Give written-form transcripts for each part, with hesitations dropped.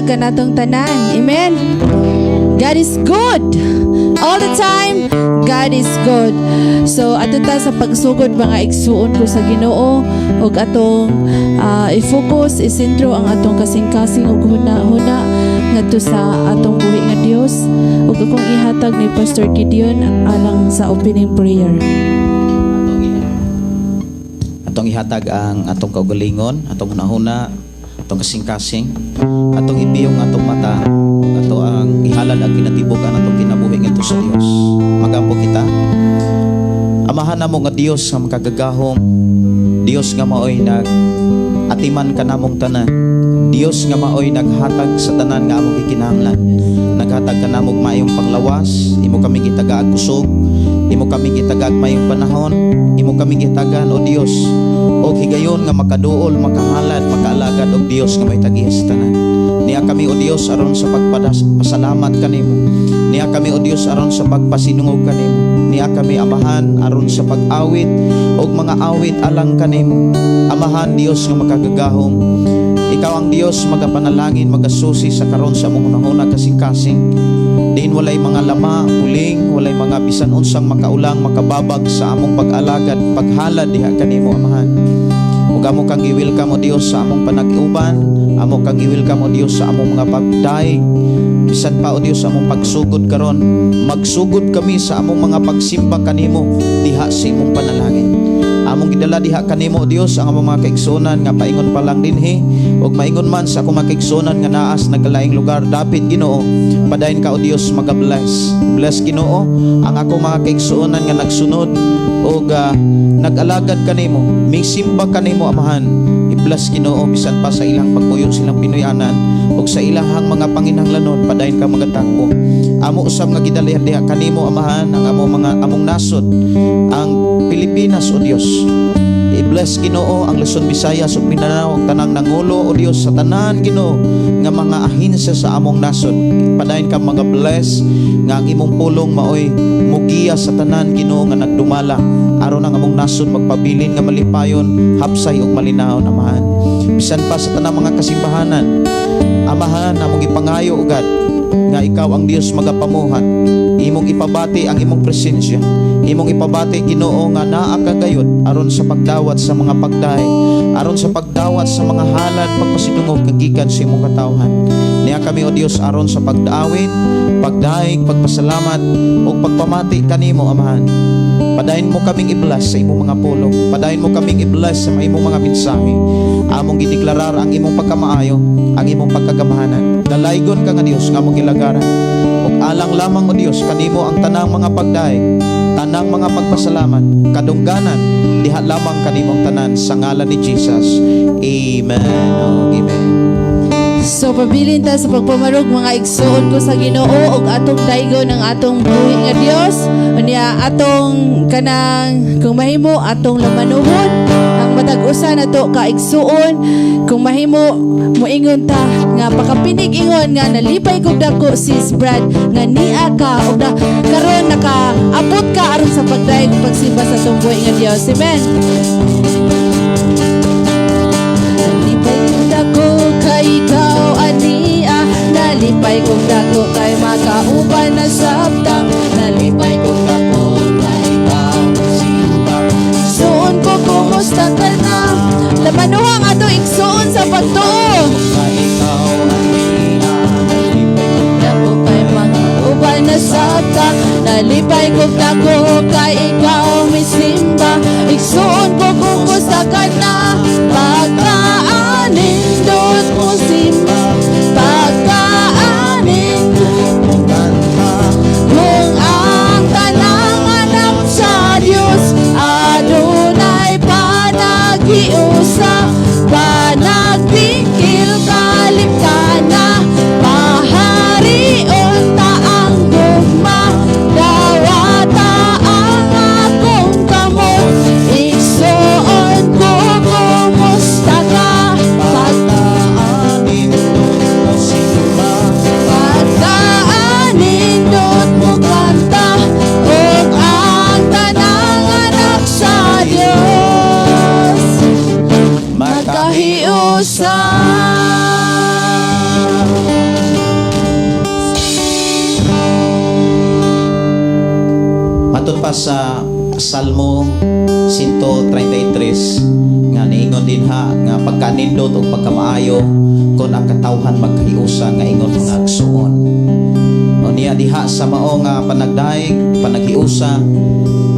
buntag kanatong tanan. Amen. God is good. All the time, God is good. So, ato ta sa pagsugod mga igsuon ko sa Ginoo ug atong i-focus, isentro ang atong kasing-kasing ug huna-huna ngadto sa atong buhi nga Dios ug akong ihatag ni Pastor Gideon alang sa opening prayer. Atong ihatag ang atong kaugalingon, atong huna-huna, atong kasing-kasing, atong ibiyong atong mata, ato ang ihalal ang kinatibukan atong kinabuhi ngito sa Dios. Magampo kita. Amahan namo nga Dios nga makagagahom, Dios nga maoy atiman ka namong tanan, Dios nga maoy naghatag sa tanan nga among gikinahanglan, naghatag ka namong maayong panglawas, imo kami gitagaag kusog, imo kami gitagaag maayong panahon, imo kami gitagan o Dios o higayon nga makaduol, makahalad, makaalagad o Dios nga may tagiya sa tanan. Niya kami o Dios aron sa pagpasalamat kanimo, niya kami o Dios aron sa pagpasinungog kanimo, niya kami amahan aron sa pag-awit o mga awit alang kanimo. Amahan Dios nga makagagahom, ikaw ang Dios magapanalangin, magasusi sa karon sa among hunahuna kasing-kasing. Diin walay mga lama, puling, walay mga bisan unsang makaulang, makababag sa among pag-alagad, paghalad diha kanimo amahan. Ug amo kang i-welcome o Dios sa among panag-iuban, amo kang i-welcome o Dios sa among mga pagdaig, bisan pa o Dios sa among pagsugod karon. Magsugod kami sa among mga pagsimba kanimo diha sa imong panalangin. Among gidala diha kanimo o Dios ang among mga kaigsunan nga paingon pa lang dinhi ug maingon man sa akong mga kaigsunan nga naas naglaing lugar. Dapit Ginoo, padayon ka o Dios magabless. Bless Ginoo ang akong mga kaigsunan nga nagsunod ug nag-alagad kanimo, misimba kanimo amahan. I-bless Ginoo bisan pa sa ilang pagpuyo silang pinuyanan ug sa ilahang mga panginahanglanon padayon ka magatakbo. Amo usab nga gidalihan diha kanimo amahan ang among nasod, ang Pilipinas o Dios. I-bless Ginoo ang Luzon, Visayas ug Mindanao, ang tanang nangulo o Dios sa tanan Ginoo nga mga ahensya sa among nasod. Padayon ka mga bless nga ang imong pulong maoy mugiya sa tanan Ginoo nga nagdumala aron ang among nasod magpabilin nga malipayon, hapsay ug malinawon amahan. Bisan pa sa tanang mga kasimbahanan, amahan among ipangayo ugad nga ikaw ang Dios magapamuhat. Imong ipabati ang imong presensya, imong ipabati Ginoo nga naa ka gayud aron sa pagdawat sa mga pagdaig, aron sa pagdawat sa mga halad, pagpasidungog kagikan sa imong katawhan. Niya kami o Dios aron sa pagdaawit, pagdaig, pagpasalamat ug pagpamati kanimo amahan. Padayon mo kaming i-bless sa imong mga pulong, padayon mo kaming i-bless sa imong mga mensahe. Among gideklarar ang imong pagkamaayo, ang imong pagkagamahanan. Dalaygon ka nga Dios nga among gilagaran. Ug alang lamang o Dios kanimo ang tanang mga pagdaig, tanang mga pagpasalamat, kadungganan diha lamang kanimong tanan sa ngalan ni Jesus. Amen. Amen. So pabilin ta sa pagpamarog mga igsuon ko sa Ginoo ug atong daygon ang atong buhi nga Dios unya atong kanang kung mahimo atong lamanuhon ang matag usa nato ka igsuon kung mahimo moingon ta nga pakapinig ingon nga nalipay kog dako sis Brad nga niya ka ug karon nakaabot ka aron sa pagdaig ug pagsimba sa atong buhi nga Dios. Amen. Nalipay kog dako kay ikaw ania, nalipay kog dako kay makauban na sabta, nalipay kog dako kay ikaw simba. Suon ko kumusta ka na, lamanuhang ato igsuon sa pagtuo. Kay ikaw ania, nalipay kog dako kay makauban na sabta, nalipay kog dako kay ikaw misimba. Igsuon ko kumusta ka na, pagkaanindot mo simba, pagkaanindot mo kanta. Kung ang tanang anak sa Dios adunay panag-iusa, panagpikil kalimtana, paharion ta ang gugma, dawata ang akong kamot. Igsuon ko kumusta ka, pagkaanindot mo simba, pagkaanindot mo kanta. Kung ang tanang anak sa Dios magkahiusa. pa sa Salmo 133 nga niingon din ha nga pagkanindot o pagkamaayo kung ang katawhan magkahiusa nga ingon nga agsuon. O niya diha sa mao nga panagdaig, panaghiusa,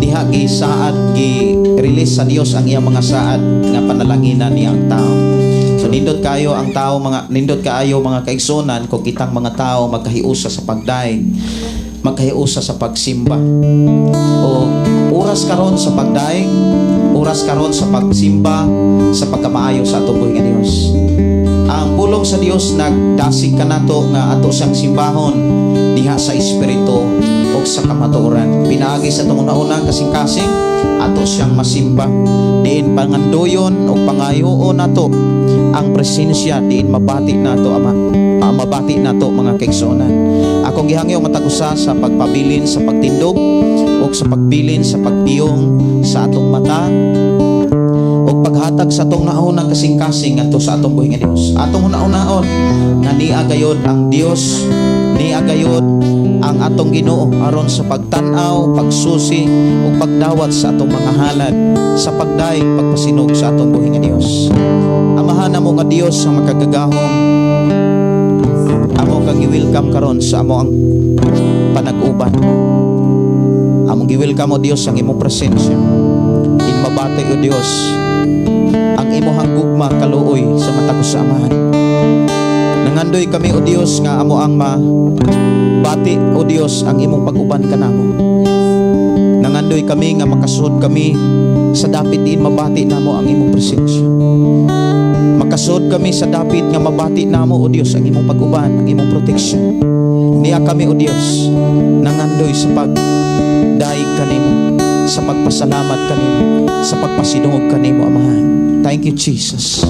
diha gi saad gi release sa Dios ang iyang mga saad nga panalanginan niya ang tao. So nindot kayo ang tao, mga nindot kaayo mga kaigsunan kung kitang mga tao magkahiusa sa pagdaig, magkahiusa sa pagsimba. O oras karon sa pagdaig, oras karon sa pagsimba, sa pagkamaayo sa atong buhi nga Dios. Ang pulong sa Dios nagdasig kanato nga ato siyang simbahon diha sa espiritu o sa kamatuoran. Pinaagi sa itong una-unang kasing-kasing ato siyang masimba. Diin pangandoyon o pangayoon nato ang presensya, diin mabati nato ama. Mabati nato mga kaigsunan. Akong gihangyo matagusa sa pagpabilin sa pagtindog o sa pagbilin sa pagpiyong sa atong mata o paghatag sa atong naunang kasing-kasing ato sa atong buhi nga Dios. Atong una-unaon nga niya gayud ang Dios, niya gayud ang atong Ginoo aron sa pagtan-aw, pagsusi o pagdawat sa atong mga halad, sa pagdaig, pagpasinog sa atong buhi nga Dios. Amahan namo nga Dios ang makagagahom, amo kang i-welcome karon sa amo ang panag-uban. Among i-welcome o Dios ang imong presensya. Inmabati o Dios ang imong gugma kaluoy sa mata ko sa amahan. Nangandoy kami o Dios nga amo ang mabati o Dios ang imong pag-uban kanamo. Nangandoy kami nga makasud kami sa dapit din mabati namo ang imong presensya. Makasud kami sa dapit nga mabati namo o Dios ang imong pag-uban, ang imong protection. Niya kami o Dios nangandoy sa pagdaig kanimo, sa pagpasalamat kanimo, sa pagpasidungog kanimo amahan. Thank you Jesus.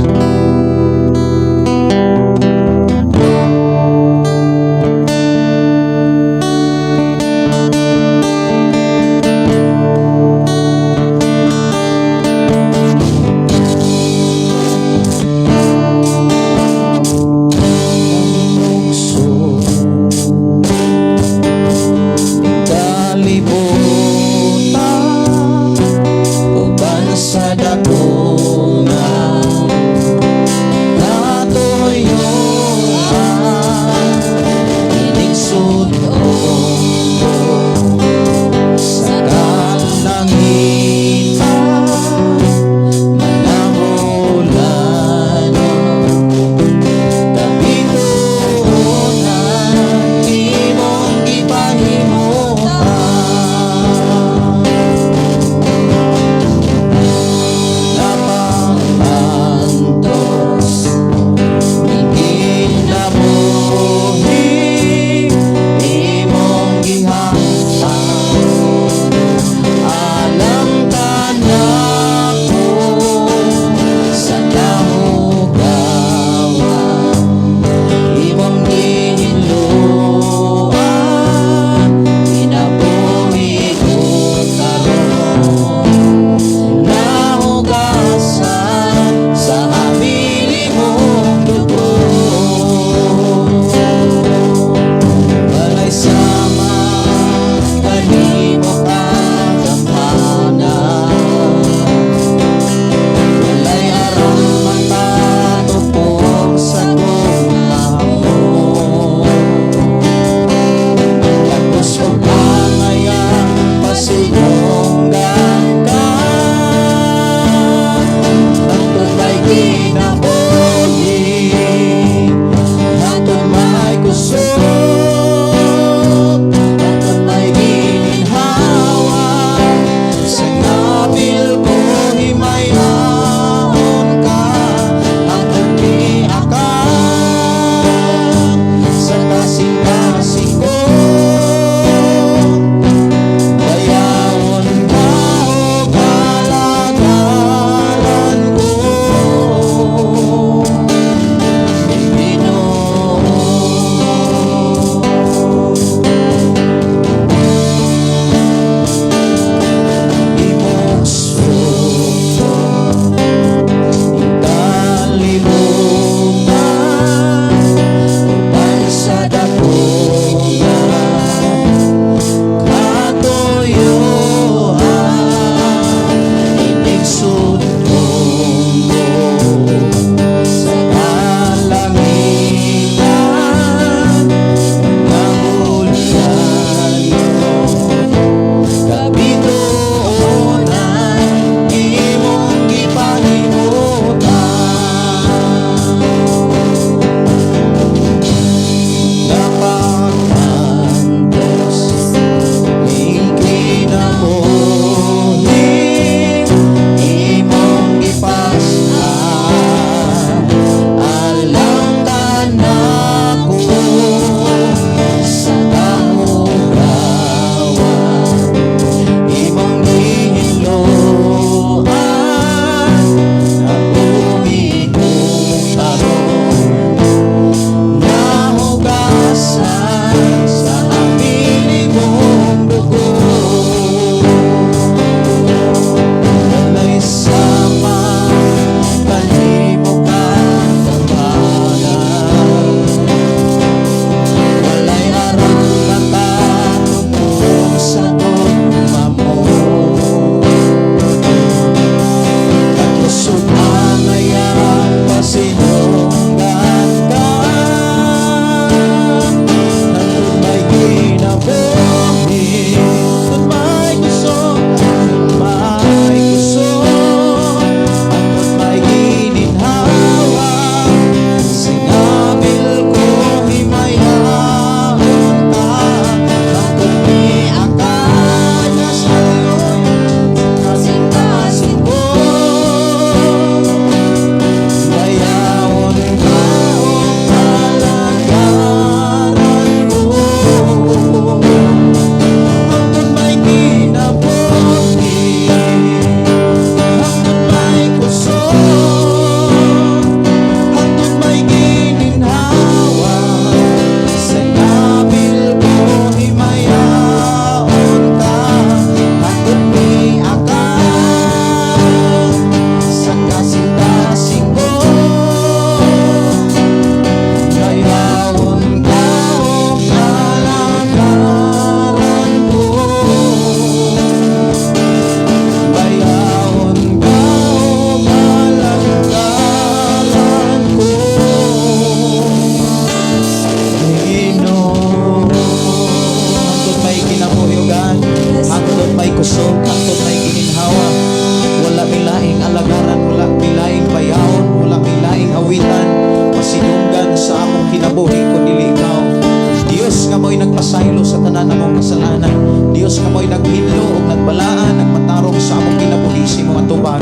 mo'y naghinlo o nagbalaan, nagmatarong sa among kinabuhi sa imong atubang.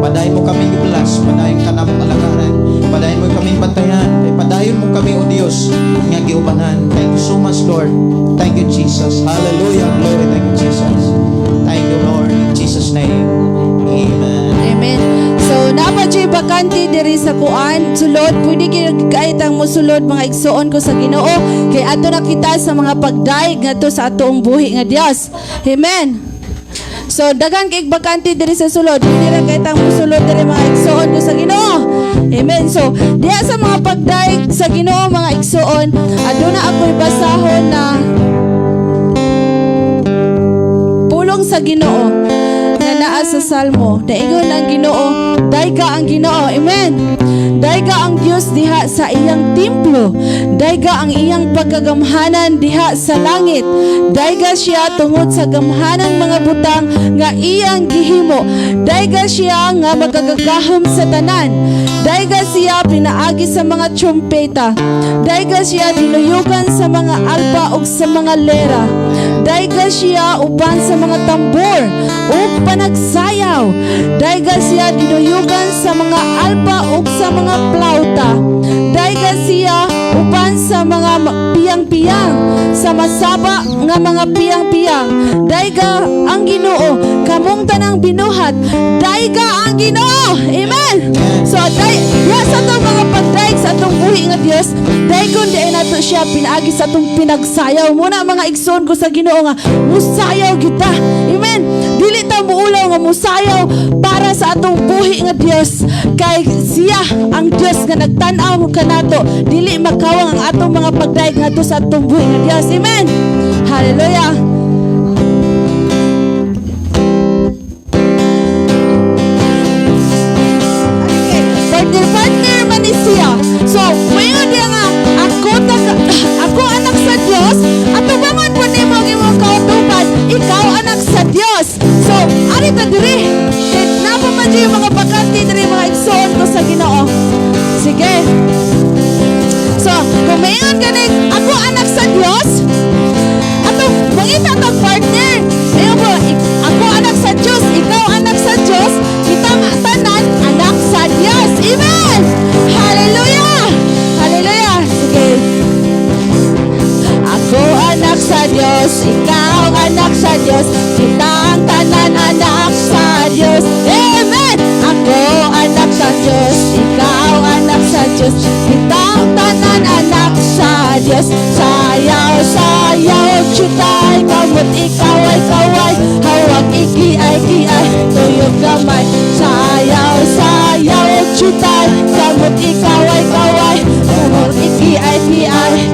Padayon mo kami iblas, padayon ka namong alagaran, padayon mo kami bantayan, kay padayon mo kami, O Dios, nga giubanan. Thank you so much, Lord. Thank you, Jesus. Hallelujah. Glory. Thank you, Jesus. Thank you, Lord. In Jesus' name. Amen. Amen. So, napadyo'y bakante diri sa kuan. Sulod, pwede kahitang mo sulod mga igsoon ko sa Ginoo. Kay ato na kita sa mga pagdaig nga to sa atoong buhi nga Dios. Amen. So, dagan kay bakante diri sa sulod. Pwede ra kahitang mo sulod diri mga igsoon ko sa Ginoo. Amen. So, diya sa mga pagdaig sa Ginoo mga igsoon, aduna ako'y basahon na pulong sa Ginoo na naa sa Salmo. Daingon ang Ginoo, dayga ang Ginoo. Amen. Dayga ang Dios diha sa iyang templo. Dayga ang iyang pagkagamhanan diha sa langit. Dayga siya tungod sa gamhanan mga butang nga iyang gihimo. Dayga siya nga magagagahom sa tanan. Dayga siya pinaagi sa mga trumpeta. Dayga siya dinuyugan sa mga alpa ug sa mga lera. Dayga siya uban sa mga tambor ug panagsayaw. Dayga siya dinuyugan sa mga alpa ug sa mga plauta. Dayga siya uban sa mga piyang-piyang, sa masaba nga mga piyang-piyang. Dayga ang Ginoo kamong tanang binuhat. Dayga ang Ginoo. Amen. So diya sa atong mga pagdaig sa atong buhi nga Dios, daygon di nato siya pinaagi sa atong pinagsayaw. Muna mga igsoon ko sa Ginoo nga musayaw kita. Amen. Dili ta muulaw nga musayaw para sa atong buhi nga Dios, kay siya ang Dios nga nagtan-aw kanato. Dili makawang ang atong mga pagdaig ngadto sa atong buhi nga Dios. Amen. Hallelujah. Partner man ni siya. So, mayon dia nga ako anak sa Dios, ato bangon po nimo ang imong kautuban, ikaw anak sa Dios. So, ari ta diri. Napa man yung mga bakante diri mga igsoon ko sa Ginoo. Sige. So, kung mayon ganing ako anak sa Dios, ato mangita tag partner. Mayon po, ako anak sa Dios, ikaw anak sa Dios, kita nga tanan anak sa Dios. Amen. Hallelujah. Hallelujah. Sige. Ako anak sa Diyos, ikaw anak sa Diyos, kita ang tanan anak sa Diyos. Amen! Ako anak sa Diyos, ikaw anak sa Diyos, kita ang tanan anak sa Diyos. Sayaw, sayaw, chutay, kamot ikaw ay kaway, hawak iki-ay, tuyog gamay. Sayaw, sayaw, chutay, kamot ikaw ay kaway, hawak iki-ay,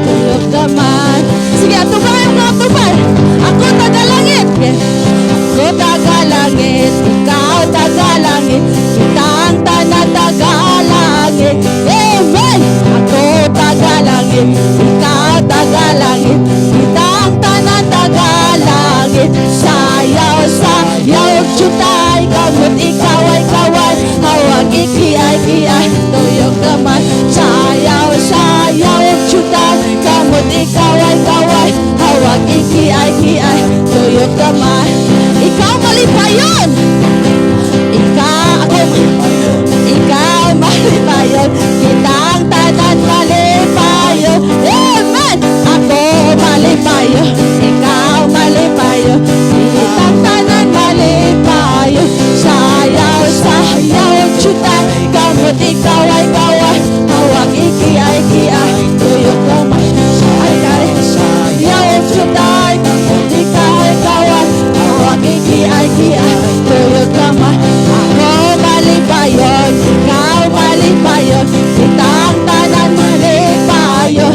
tuyog gamay. Sige, atubay yung atubay. Ako tagalangit. Ako tagalangit. Ikaw tagalangit. Kita ang tanan tagalangit. Amen. Ako tagalangit. Ikaw tagalangit. Kita ang tanan tagalangit. Sayaw, sayaw, chutay. Kamot ikaw ay kaway. Hawag iki-ay, tuyog gamay. Sayaw, sayaw, chutay. Kamot ikaw ay kaway. Hawag iki-ay, tuyog gamay. Ikaw malipayon. Ikaw malipayon. Kita ang tanan malipayon. Amen. Ako malipayon. Ikaw malipayon. Kita ang tanan malipayon. Sayaw, sayaw, chutay. Kamot ikaw ay kaway. Hawag iki-ay, tuyog gamay. Sayaw, chutay. Kamot ikaw ay kaway. Hawag iki-ay, tuyog gamay. Ako malipayon. Ikaw malipayon. Kita ang tanan malipayon.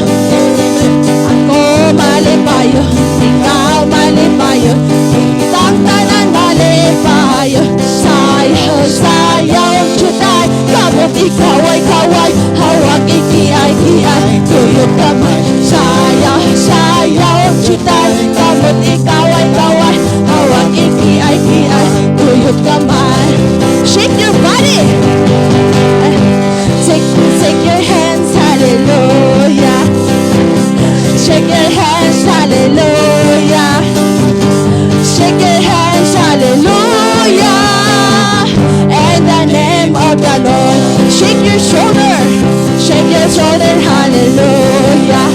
Ako malipayon. Ikaw malipayon. Kita ang tanan malipayon. Sayaw, sayaw, chutay. Kamot ikaw ay kaway. Hawag iki-ay, tuyog gamay. Sayaw, sayaw, chutay. Kamot ikaw ay kaway. Hawag iki-ay, tuyog gamay. Shake your body. Shake your hands, hallelujah. Shake your hands, hallelujah. Shake your shoulder. Shake your shoulder, hallelujah.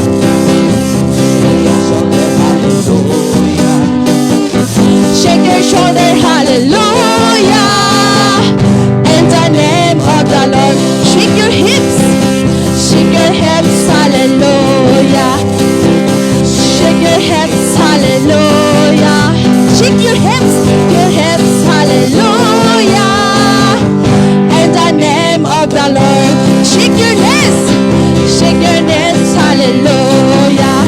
Shake your shoulder, hallelujah. In the name of the Lord. Shake your hips. Shake your hips, hallelujah. Shake your hips, hallelujah. Shake your hips, hallelujah. In the name of the Lord. Shake your knees, hallelujah.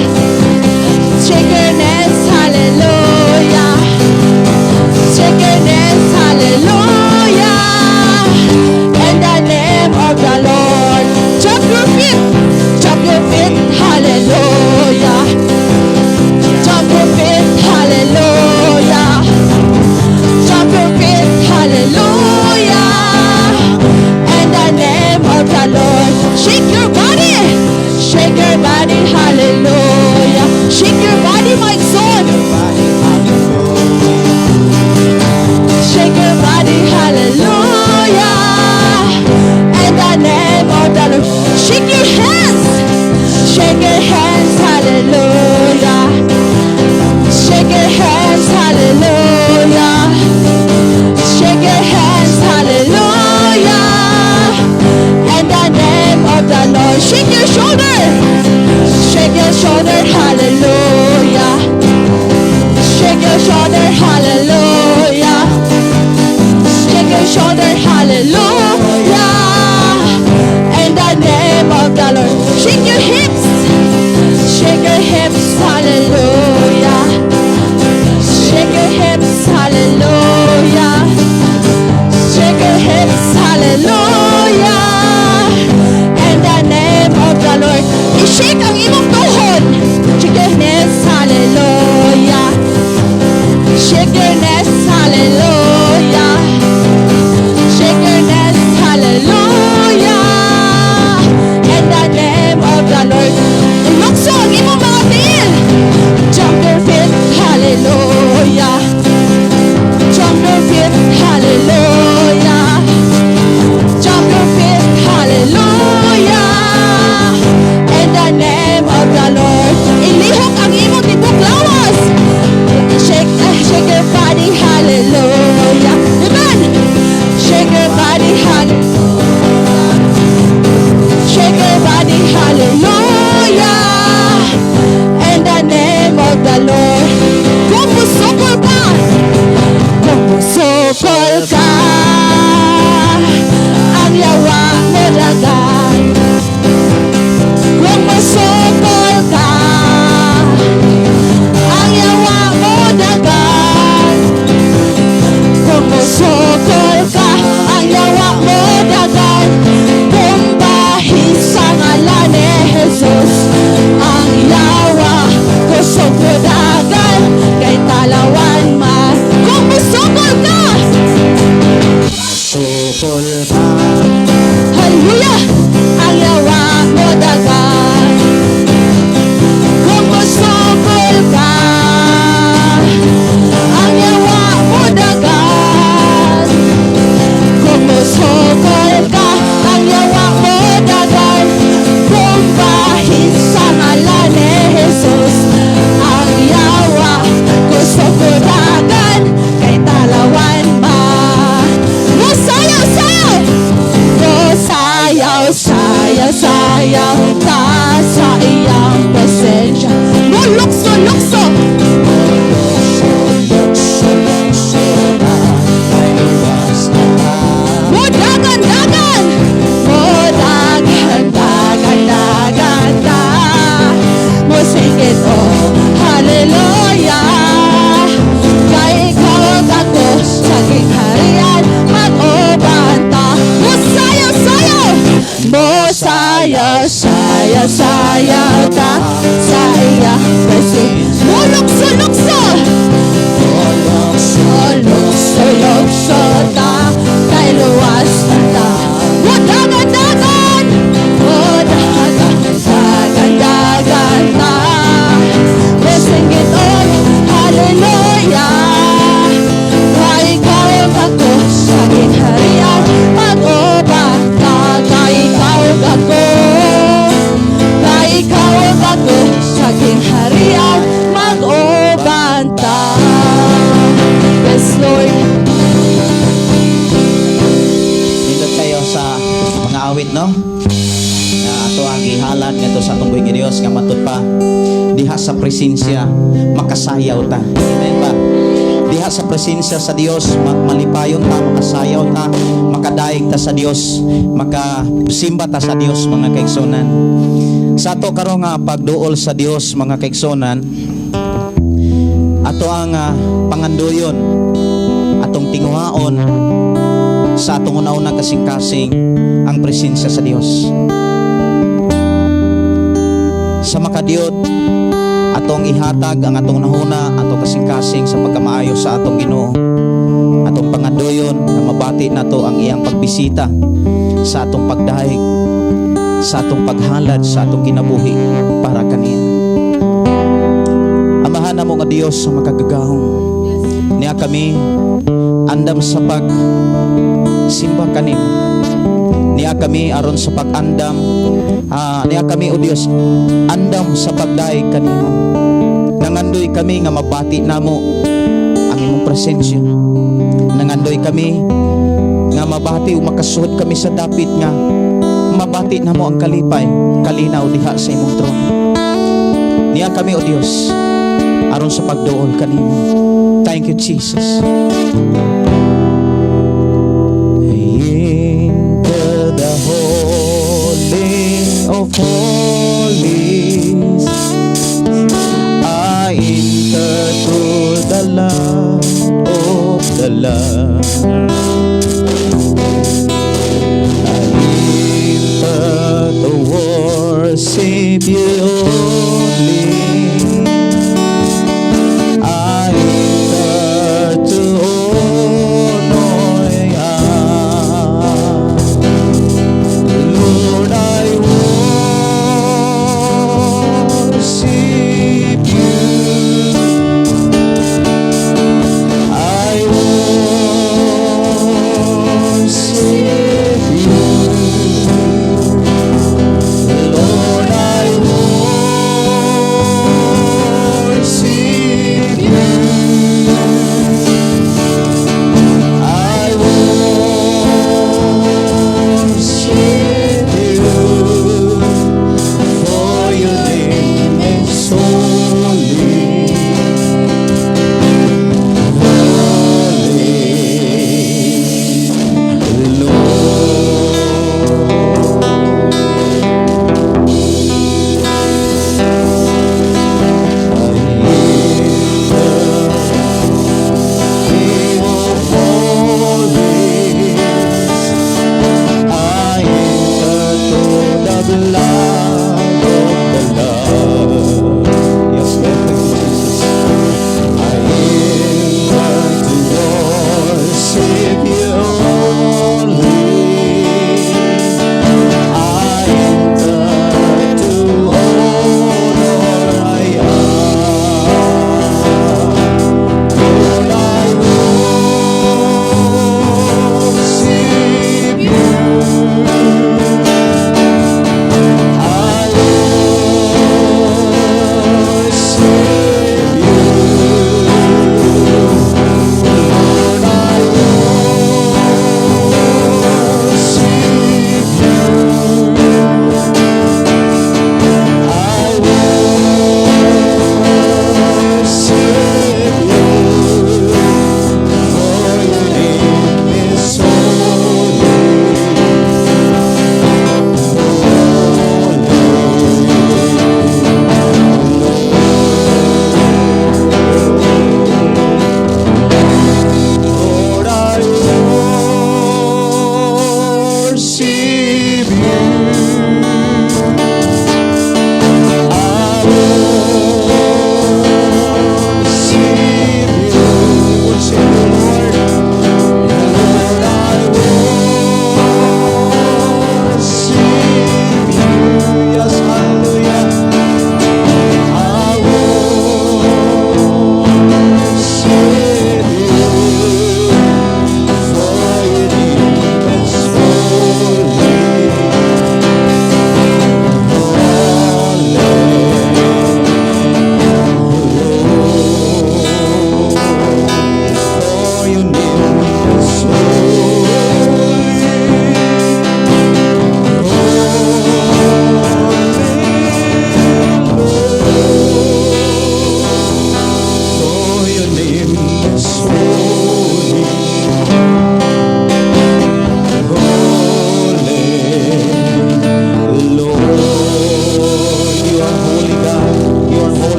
Shake your knees, hallelujah. Shake your knees, hallelujah. In the name of the Lord. Jump your feet, hallelujah. Jump your feet, hallelujah. Jump your feet, hallelujah. In the name of the Lord. Shake your body, hallelujah. Shake your body, my son. Shake your body, hallelujah. In the name of the Lord. Shake your hands, hallelujah. Shake your hands, hallelujah. Shake your hands, hallelujah. In the name of the Lord. Shake your shoulder, hallelujah. Shake your shoulder, hallelujah. Shake your shoulder, hallelujah. In the name of the Lord. Shake your hips, hallelujah. Shake your hips, hallelujah. Shake your hips, hallelujah. In the name of the Lord. I-shake ang imong tuhod. Shake your knees, hallelujah. Shake your knees, hallelujah. Shake your knees, hallelujah. In the name of the Lord. Ilukso ang imong mga tiil. Jump your feet, hallelujah. Jump your feet, hallelujah. Jump your feet, hallelujah. In the name of the Lord. Ilihok ang imong tibok lawas. Shake your body, hallelujah. Amen. Shake your body, hallelujah. Shake your body, hallelujah. In the name of the Lord. Kung musukol ka, ang yawa mo dagan. Kung musukol ka, ang yawa mo dagan. Kung musukol ka, ang yawa mo dagan. Kung bahis sa ngalan ni Jesus, ang yawa ko dagan. Kay talawan man. Kung musukol ka, hallelujah, ang yawa mo dagan. Kung musukol ka, ang yawa mo dagan. Kung musukol ka, ang yawa mo dagan. Kung bahis sa ngalan ni Jesus, ang yawa ko dagan. Kay talawan ma. Sayaw ka sa iyang presensya. Lukso mo dagan mo singit, oh hallelujah. Kay ikaw ang ako sa kingharian, mag-obanta. Mo sayaw ka sa iyang presensya. Mo lukso ta kay luwas na ta. Mo dagan ta. Mo singit, oh hallelujah. Kay ikaw ang ako sa kingharian, mag-obanta. Kay David, no? Na ato ang ihalad ngadto sa atong buhing Dios nga matud pa diha sa presensya makasayaw ta. Amen ba? Diha sa presensya sa Dios malipayon ta, makasayaw ta, makadaig ta sa Dios, makasimba ta sa Dios mga kaigsonan. Sa ato karon nga pagduol sa Dios mga kaigsonan, ato ang pangandoyon, atong tinguhaon sa atong una-una kasing-kasing ang presensya sa Dios. Sa makadiot, atong ihatag ang atong nahuna, atong kasing-kasing sa pagkamaayo sa atong Ginoo. Atong pangandoyon na mabati nato ang iyang pagbisita sa atong pagdaig, sa atong paghalad, sa atong kinabuhi para kaniya. Amahan namo nga Dios sa makagagahong. Niya kami andam sa pag simba kanimo. Niya kami aron sa pag-andam, niya kami o Dios andam sa pagdaig kanimo. Nangandoy kami nga mabati namo ang imong presensya. Nangandoy kami nga mabati o makasuhod kami sa dapit nga mabati namo ang kalipay, kalinaw diha sa imong trono. Niya kami o Dios aron sa pagduol kanimo. Thank you, Jesus. Into the holy of holies, I enter through the Lamb of the Lamb. I enter to worship you only.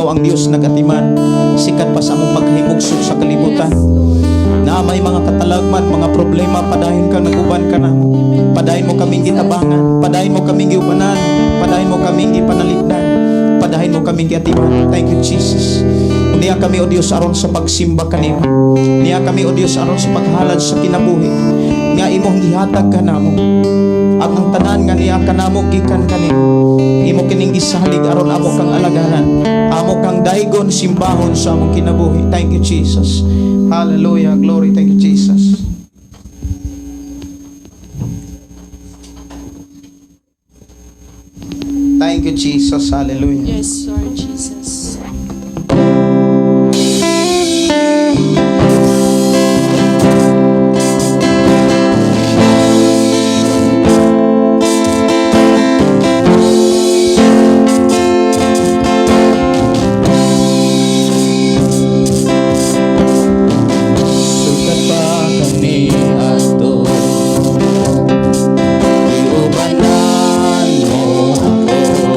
ikaw ang Dios nagatiman sikat pa sa among paghimugsod sa kalibutan. Na may mga katalagman, mga problema, padayon kang naguban ka na. Padayon mo kaming gitabangan, padayon mo kaming giubanan, padayon mo kaming gipanaligdan, padayon mo kaming giatiman. Thank you, Jesus. Niya kami, O Dios, aron sa pagsimba kanimo. Niya kami, O Dios, aron sa paghalad sa kinabuhi. Nga imong gihatag ka namo. At ang tanan nga niya kanamo gikan kanimo. Imo kining gisalig aron amo kang alagaran. Amo kang daigon simbahon sa among kinabuhi. Thank you, Jesus. Hallelujah. Glory. Thank you, Jesus. Thank you, Jesus. Hallelujah. Yes, Lord Jesus. Sukat pa kami ato, iubanan mo ako.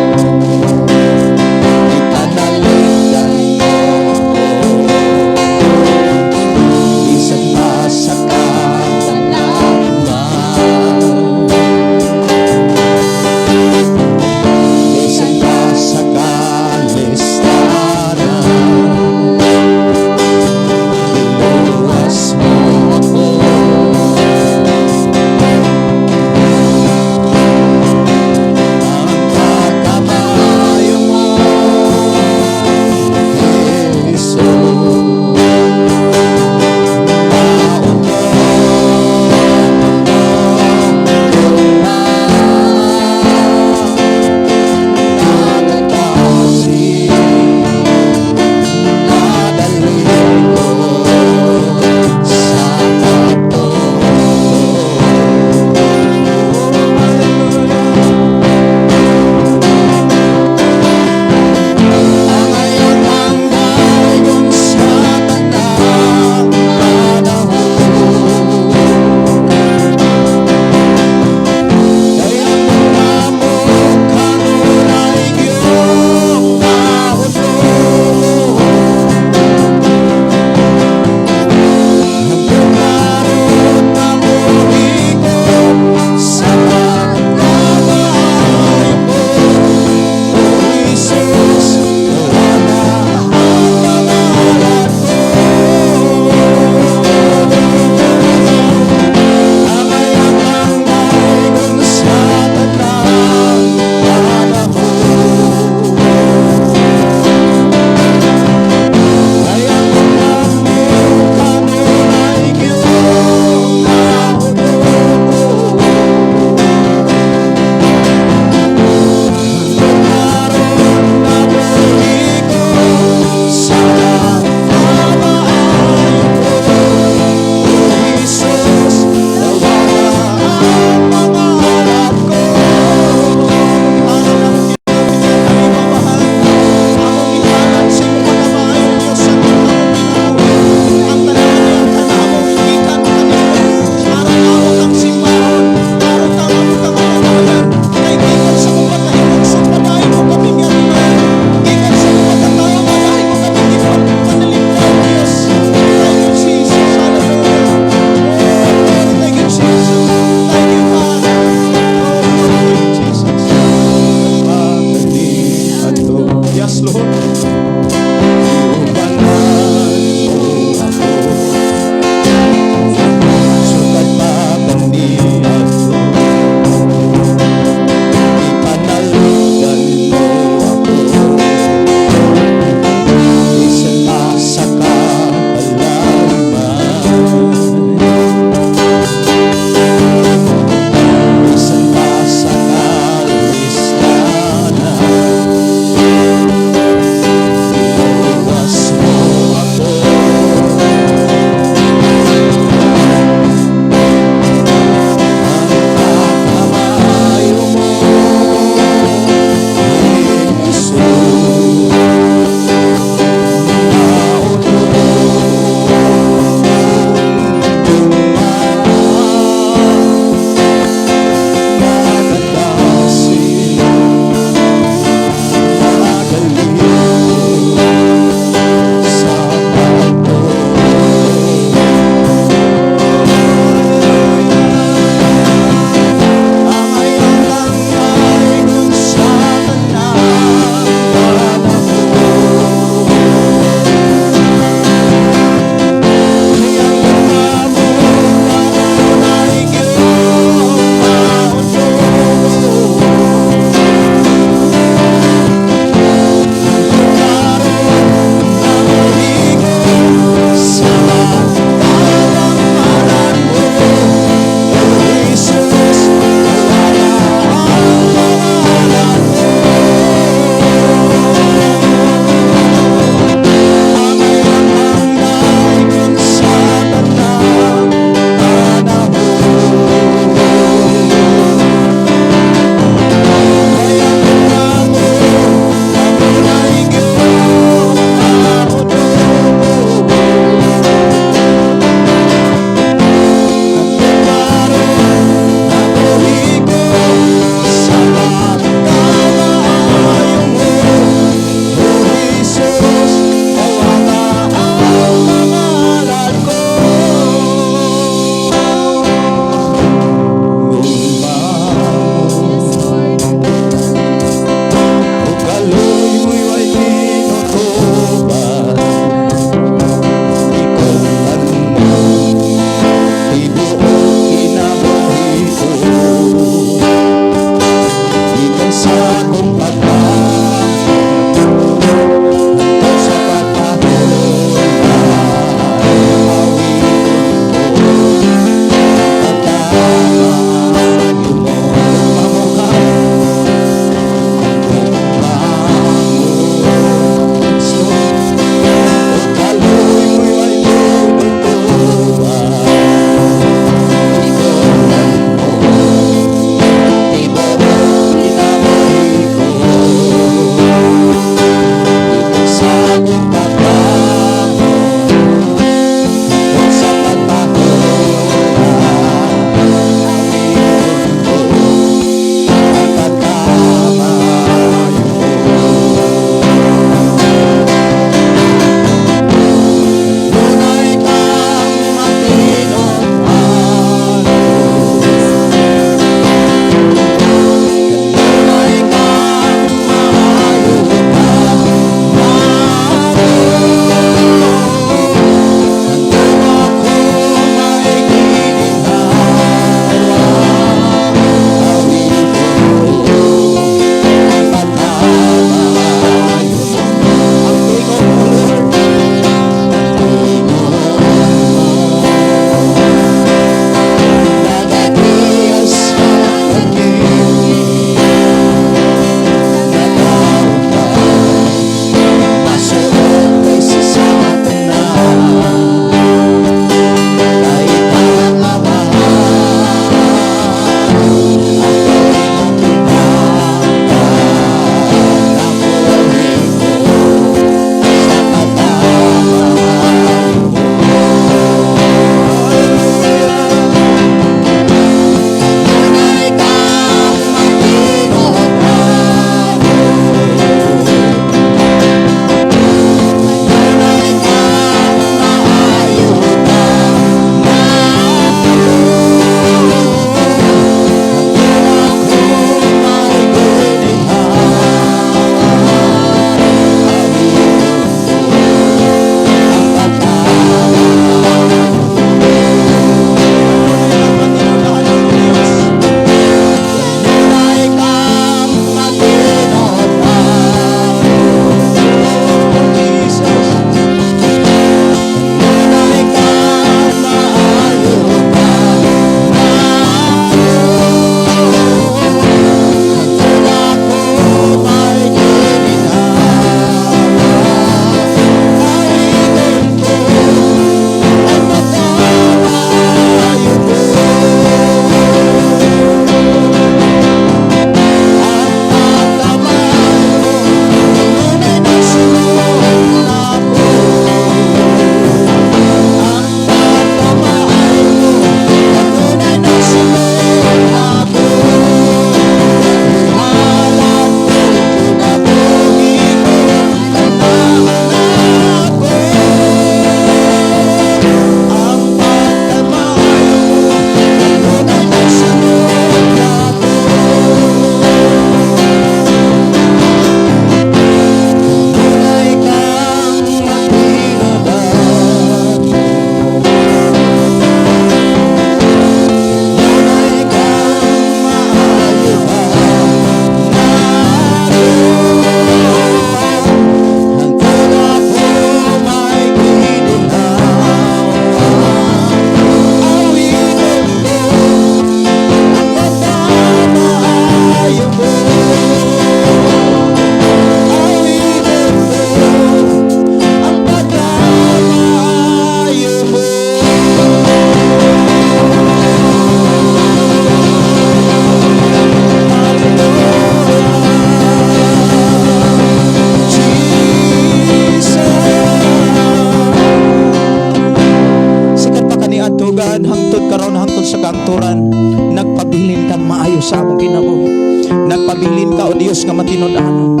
kang turan, nagpabilin kang maayo sa among kinabuhi. Nagpabilin ka, O Dios, nga matinud-anon.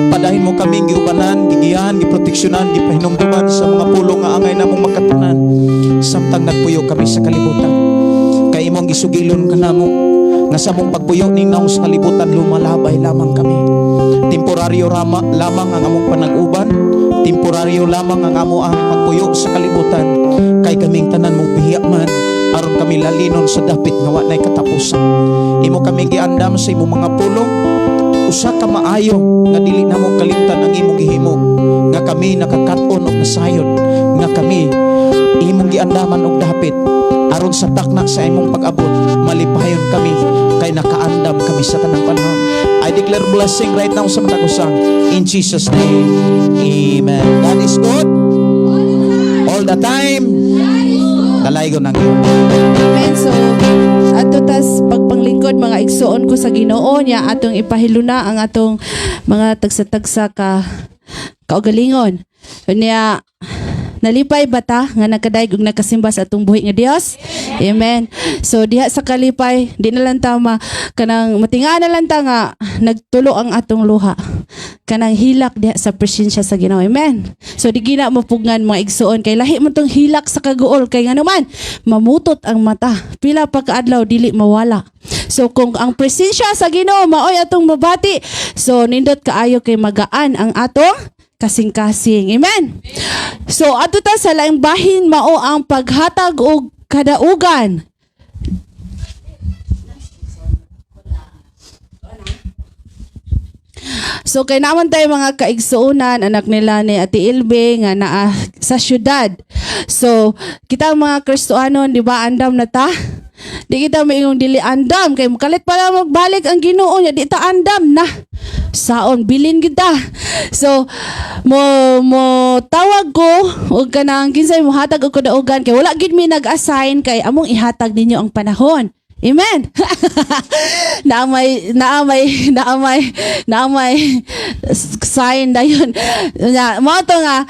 Padahin mo kaming giubanan, gigihan, giproteksyonan, gipahinumduman sa mga pulong nga angay namong makatunan. Samtang nagpuyo kami sa kalibutan, kay imong gisugilon ka namo, nga sa mong pagpuyo ning naong sa kalibutan, lumalabay lamang kami. Temporaryo lamang ang among panag-uban, temporaryo lamang ang amo ang pagpuyo sa kalibutan, kay kaming tanan mong pihiyaman, aron kami lalinon sa dapit nga wa nay katapusan. Imo kaming giandam sa imong mga pulong, usa ka maayo nga dili namong kalimtan ang imong gihimo, nga kami nakakat-on og nasayod, nga kami imong giandaman og dapit, aron sa takna sa imong pag-abot malipayon kami, kay nakaandam kami sa tanang panahon. I declare blessing right now sa matag usa, in Jesus name, amen. God is good all the time. Dalaygo nang Amen. So, ato tas pagpanglingkod mga igsoon ko sa Ginoo niya, atong ipahiluna ang atong mga tagsa-tagsa ka kaugalingon. So, niya, nalipay bata nga nagkadaig ug nakasimba sa atong buhi nga Dios. Amen. So diha sa kalipay, di na lang ta kanang matinga na lang ta nga nagtulo ang atong luha. Kanang hilak diha sa presensya sa Ginoo. Amen. So di gina mapugngan mga igsoon, kay lahi man tong hilak sa kaguol, kay ngano man mamutot ang mata. Pila pa kaadlaw dili mawala. So kung ang presensya sa Ginoo maoy atong mabati, so nindot kaayo kay magaan ang atong kasing-kasing. Amen. So ato ta sa laing bahin mao ang paghatag og kadaugan. So kay naman tayo mga kaigsuunan, anak nila ni Ate Ilbe nga naa sa syudad. So kita mga Kristohanon, di ba, andam na ta? Di kita maingong dili andam, kay mukalit pala magbalik ang Ginoo niya, di ta andam na. Saon bilin kita. So mo tawag ko og kanang kinsay mo hatag og kadaugan, kay wala gid mi nag-assign, kay among ihatag ninyo ang panahon. Amen. naamay sign dayon. Mao to nga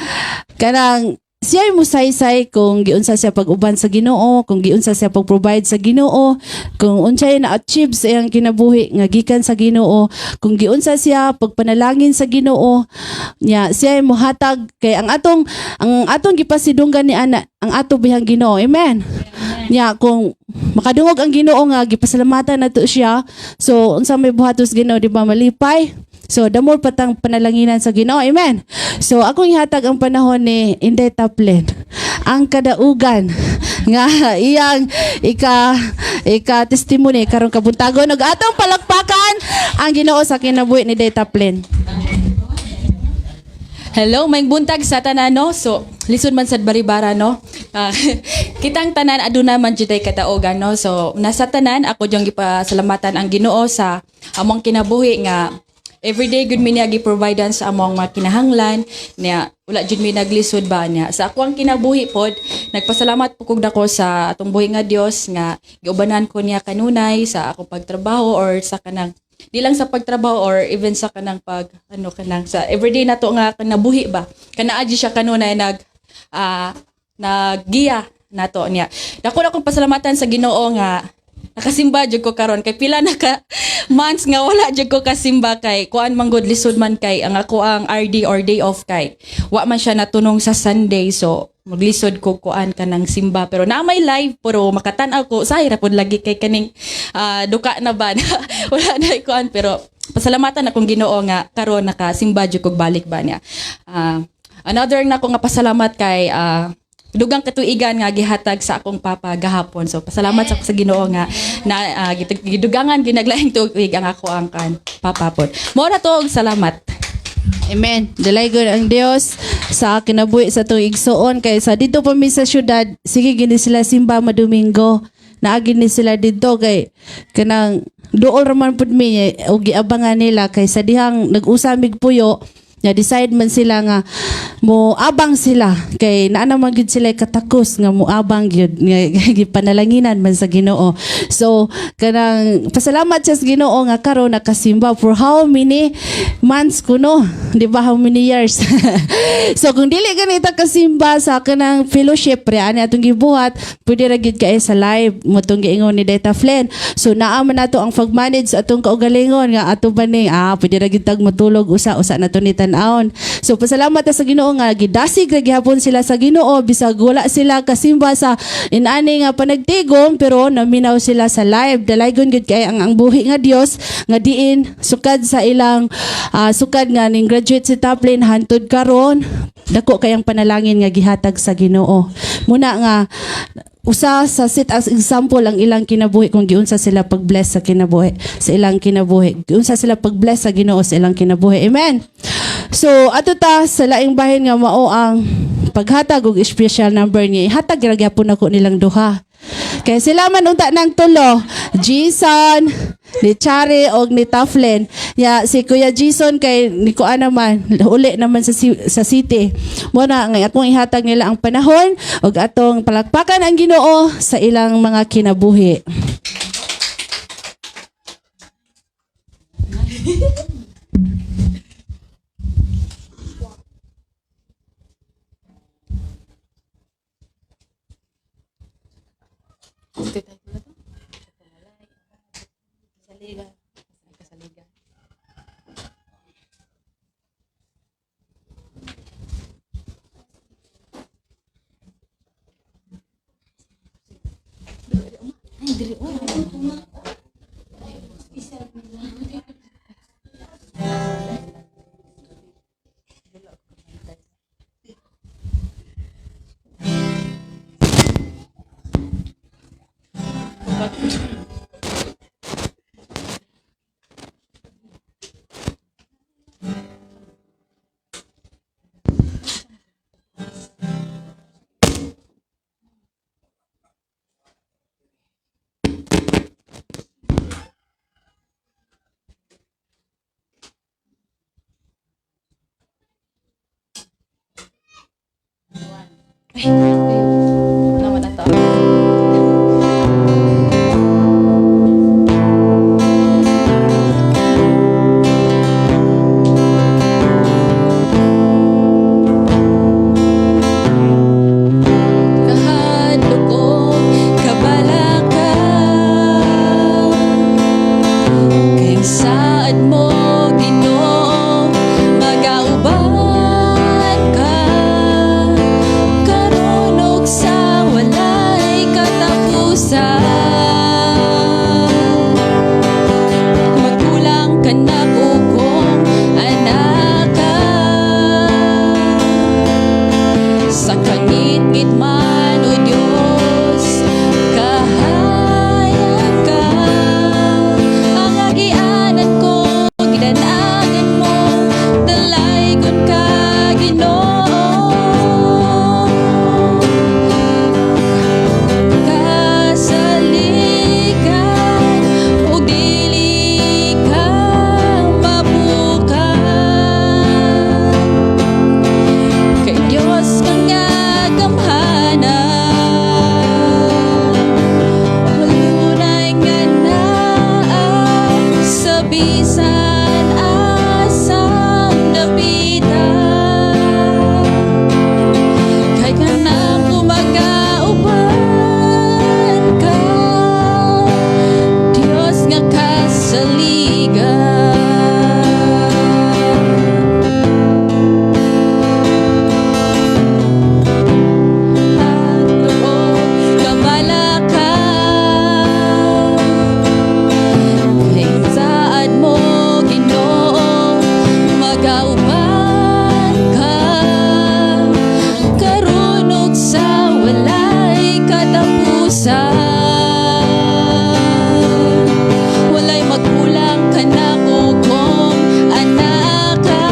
kanang siya mo saysay kung giunsa siya pag-uban sa Ginoo, kung giunsa siya pag-provide sa Ginoo, kung unsay na-achieve sa iyang kinabuhi nga gikan sa Ginoo, kung giunsa siya pagpanalangin sa Ginoo, nya siya mo hatag, kay ang atong gipasidunggan ni ana ang ato bihang Ginoo. Amen. Nya kung makadungog ang Ginoo nga gipasalamatan nato siya, so unsa may buhatos Ginoo, di ba, malipay. So, damor patang panalanginan sa Ginoo. Amen. So, akong ihatag ang panahon ni Inday Taplin. Ang kadaugan nga iyang ika-testimony karong kabuntagon ug atong palakpakan ang Ginoo sa kinabuhi ni Inday Taplin. Hello, may buntag sa tanan, no? So, lisod man sad baribara, no? Kitang tanan aduna man jud ay kadaugan, no? So, nasa tanan ako jong gipasalamatan ang Ginoo sa among kinabuhi nga everyday good mi niya gi-providean sa among mga kinahanglan niya, wala jud mi naglisod ba niya. Sa ako ang kinabuhi pod, nagpasalamat po kog dako sa atong buhi nga Dios nga giubanan ko niya kanunay sa akong pagtrabaho or sa kanang di lang sa pagtrabaho or even sa kanang kanang sa everyday nato nga kanabuhi ba. Kanaa siya kanunay naggiya nato niya. Dako na akong pasalamatan sa Ginoo nga nakasimba jud ko karon, kay pila na ka months nga wala jud ko kasimba, kay kuan man gud lisod man, kay ang ako ang RD or day off, kay wa man siya natunong sa Sunday, so maglisod ko kuan kanang simba, pero na may live pero makatan-aw ko say ra pud lagi kay kaning duka na ba wala na kuan, pero pasalamatan akong Ginoo nga karon nakasimba jud ko balik ba niya. Another na ko nga pasalamat kay dugang katuigan nga gihatag sa akong papa gahapon. So pasalamat sa Ginoo nga na gidugangan ginaglaing tuig ang ako ang papa pod. Mo na to og salamat. Amen. Dalay gud ang Dios sa kinabuhi sa tuig igsoon, kay sa dito pa mi sa syudad, sige gini sila simba madomingo. Naagi ni sila dito kay kanang duol raman pud mi og giabangan nila, kay sa dihang nag-usamig puyo Nga decide man sila nga mo abang sila kay naa naman gid sila katakos nga mo abang gyud nga gipanalanginan man sa Ginoo. So kanang pasalamat sa Ginoo nga karon nakasimba for how many months kuno, di ba, how many years. So kung dili ganita kasimba sa kanang fellowship pre ani atong gibuhat, pwede ra gid kay sa live mo tong giingon ni Data Flen. So naa man nato ang pag-manage sa atong kaugalingon nga ato ba ni pwede ra gid tag matulog usa na to ni tan-aon. So pasalamat ta sa Ginoo nga gidasig ra gihapon sila sa Ginoo bisag wala sila kasimba sa inani nga panagtigom, pero naminaw sila sa live. Dalaygon gid kay ang buhi nga Dios nga diin sukad sa ilang sukad nga ning graduate si Taplin hantud karon dako kay ang panalangin nga gihatag sa Ginoo. Muna nga usa sa set as example ang ilang kinabuhi kung giunsa sila pag-bless sa kinabuhi sa ilang kinabuhi. Giunsa sila pag-bless sa Ginoo sa ilang kinabuhi. Amen. So ato ta sa laing bahin nga mao ang paghatag og special number niya. Ihatag ra gyapon ako nilang duha. Kaya sila man unta ng tulo, Jason, ni Chari og ni Taflen. Ya si Kuya Jason kay ni Kuan naman uli naman sa city. Mo na nga akong ihatag nila ang panahon og atong palakpakan ang Ginoo sa ilang mga kinabuhi. Naman na to. Kahadlok ko kabalaka kay saad mo Ginoo magauban ka karon og sa walay katapusan. Magkulang ka na kung anak ka sa kangit-ngit man o Diyos kahayag ka ang agianan ko gidanagan mo dalaygon ka Ginoo kasaligan o dili ka mabukan kay Diyos kang agamhanan walunay nga naa sa bisan asang dapitan kay kanang kumagauban ka Diyos nga kasaligan. Kabalaka kay saad mo Ginoo magauban ka karon ug sa walay katapusan. Walay magkulang ka na kung anak ka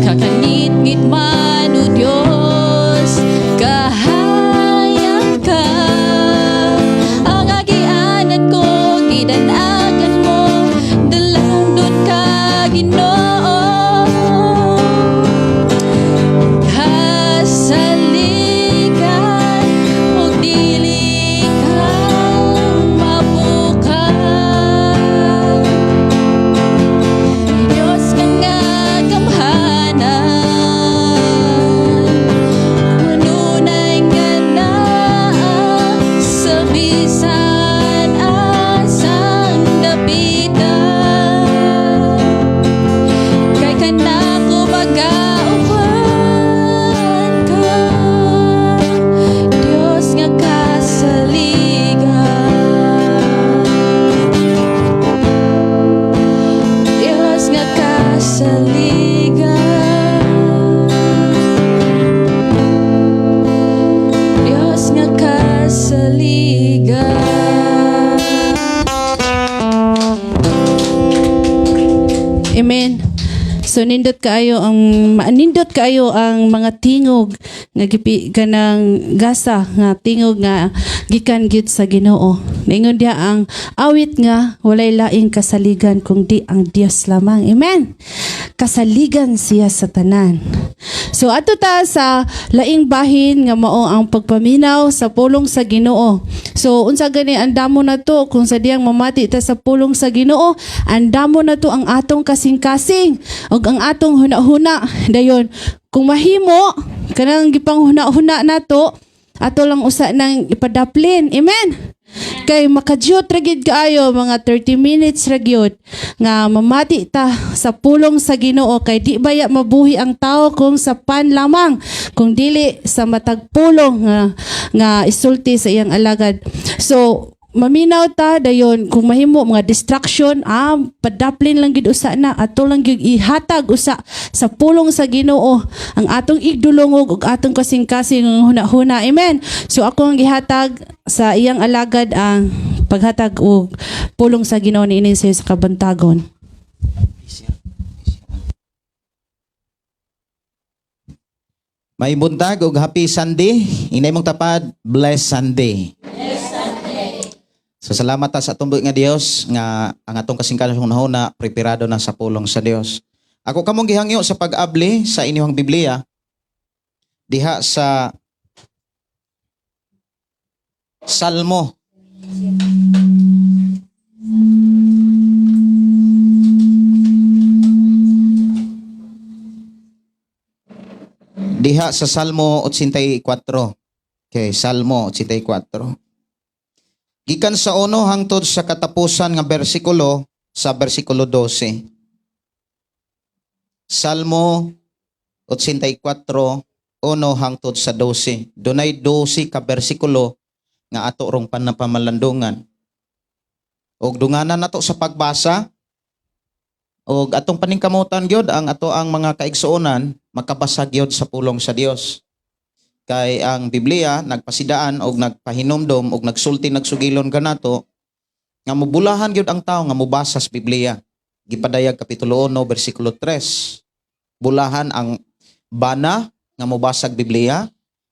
kakanit-ngit man o Diyos kahayag ka ang agianan ko gidanagan mo dalandot ka So nindot kaayo ang mga tingog nga gipi kanang gasa nga tingog nga gikan gid sa Ginoo. Ningon diha ang awit nga walay laing kasaligan kundi ang Dios lamang. Amen. Kasaligan siya sa tanan. So ato ta sa laing bahin nga mao ang pagpaminaw sa pulong sa Ginoo. So unsa gani andamo na to kung sa diyang mamati ta sa pulong sa Ginoo, andamo na to ang atong kasing-kasing ug ang atong huna-huna dayon. Kung mahimo kanang gipanghuna-huna nato, ato lang usa nang ipadaplin. Amen. Kay makadyot ra gid kaayo mga 30 minutes ra gyud nga mamati ta sa pulong sa Ginoo, kay di baya mabuhi ang tao kung sa pan lamang, kung dili sa matag pulong nga isulti sa iyang alagad. So maminaw ta dayon, kung mahimo mga distraction, padaplin lang gid usa na, ato lang gyud ihatag usa sa pulong sa Ginoo ang atong igdulongog ug atong kasing-kasing huna-huna. Amen. So ako ang gihatag sa iyang alagad ang paghatag og pulong sa Ginoo niini sa kabantagon. May buntag og happy Sunday. Inay mong tapad, blessed Sunday. So salamat ta sa tumboy nga Dios nga ang atong kasing-kasing hunahuna preparado na sa pulong sa Dios. Ako kamong gihangyo sa pag-abli sa inyong Biblia diha sa Salmo. Diha sa Salmo 84. Okay, Salmo 84. Gikan sa 1 hangtod sa katapusan nga bersikulo sa bersikulo 12. Salmo 84, 1 hangtod sa 12. Dunay 12 ka bersikulo nga ato rong panapamalandungan. Og dunganan nato sa pagbasa, og atong paningkamutan gyud ang ato ang mga kaigsuonan makabasa gyud sa pulong sa Dios. Kay ang Biblia nagpasidaan og nagpahinomdom og nagsulti nagsugilon kanato nga mobulahan gyud ang tawo nga mobasa sa Biblia. Gipadayag kapitulo 1 bersikulo 3. Bulahan ang bana nga mobasag Biblia,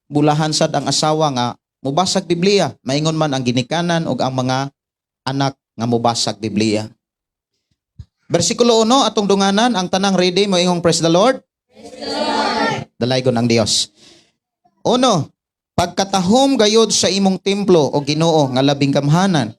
bulahan sad ang asawa nga mobasag Biblia, maingon man ang ginikanan og ang mga anak nga mobasag Biblia. Bersikulo 1 atong dunganan, ang tanang ready mo ingong praise the Lord. Praise the Lord. Dalaygon ang Dios. 1. Pagkatahom gayod sa imong templo o Ginoo nga labing gamhanan.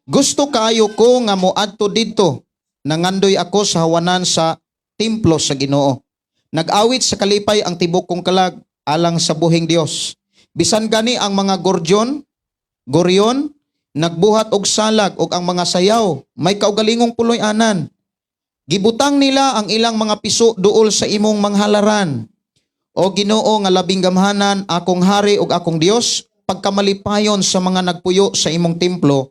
Gusto kayo ko nga moadto didto, nangandoy ako sa hawanan sa templo sa Ginoo. Nag-awit sa kalipay ang tibok kong kalag alang sa buhing Dios. Bisan gani ang mga goryon, nagbuhat og salag og ang mga sayaw, may kaugalingong puloy anan. Gibutang nila ang ilang mga piso duol sa imong manghalaran. O Ginoo nga labing gamhanan, akong hari ug akong Dios, pagkamalipayon sa mga nagpuyo sa imong templo,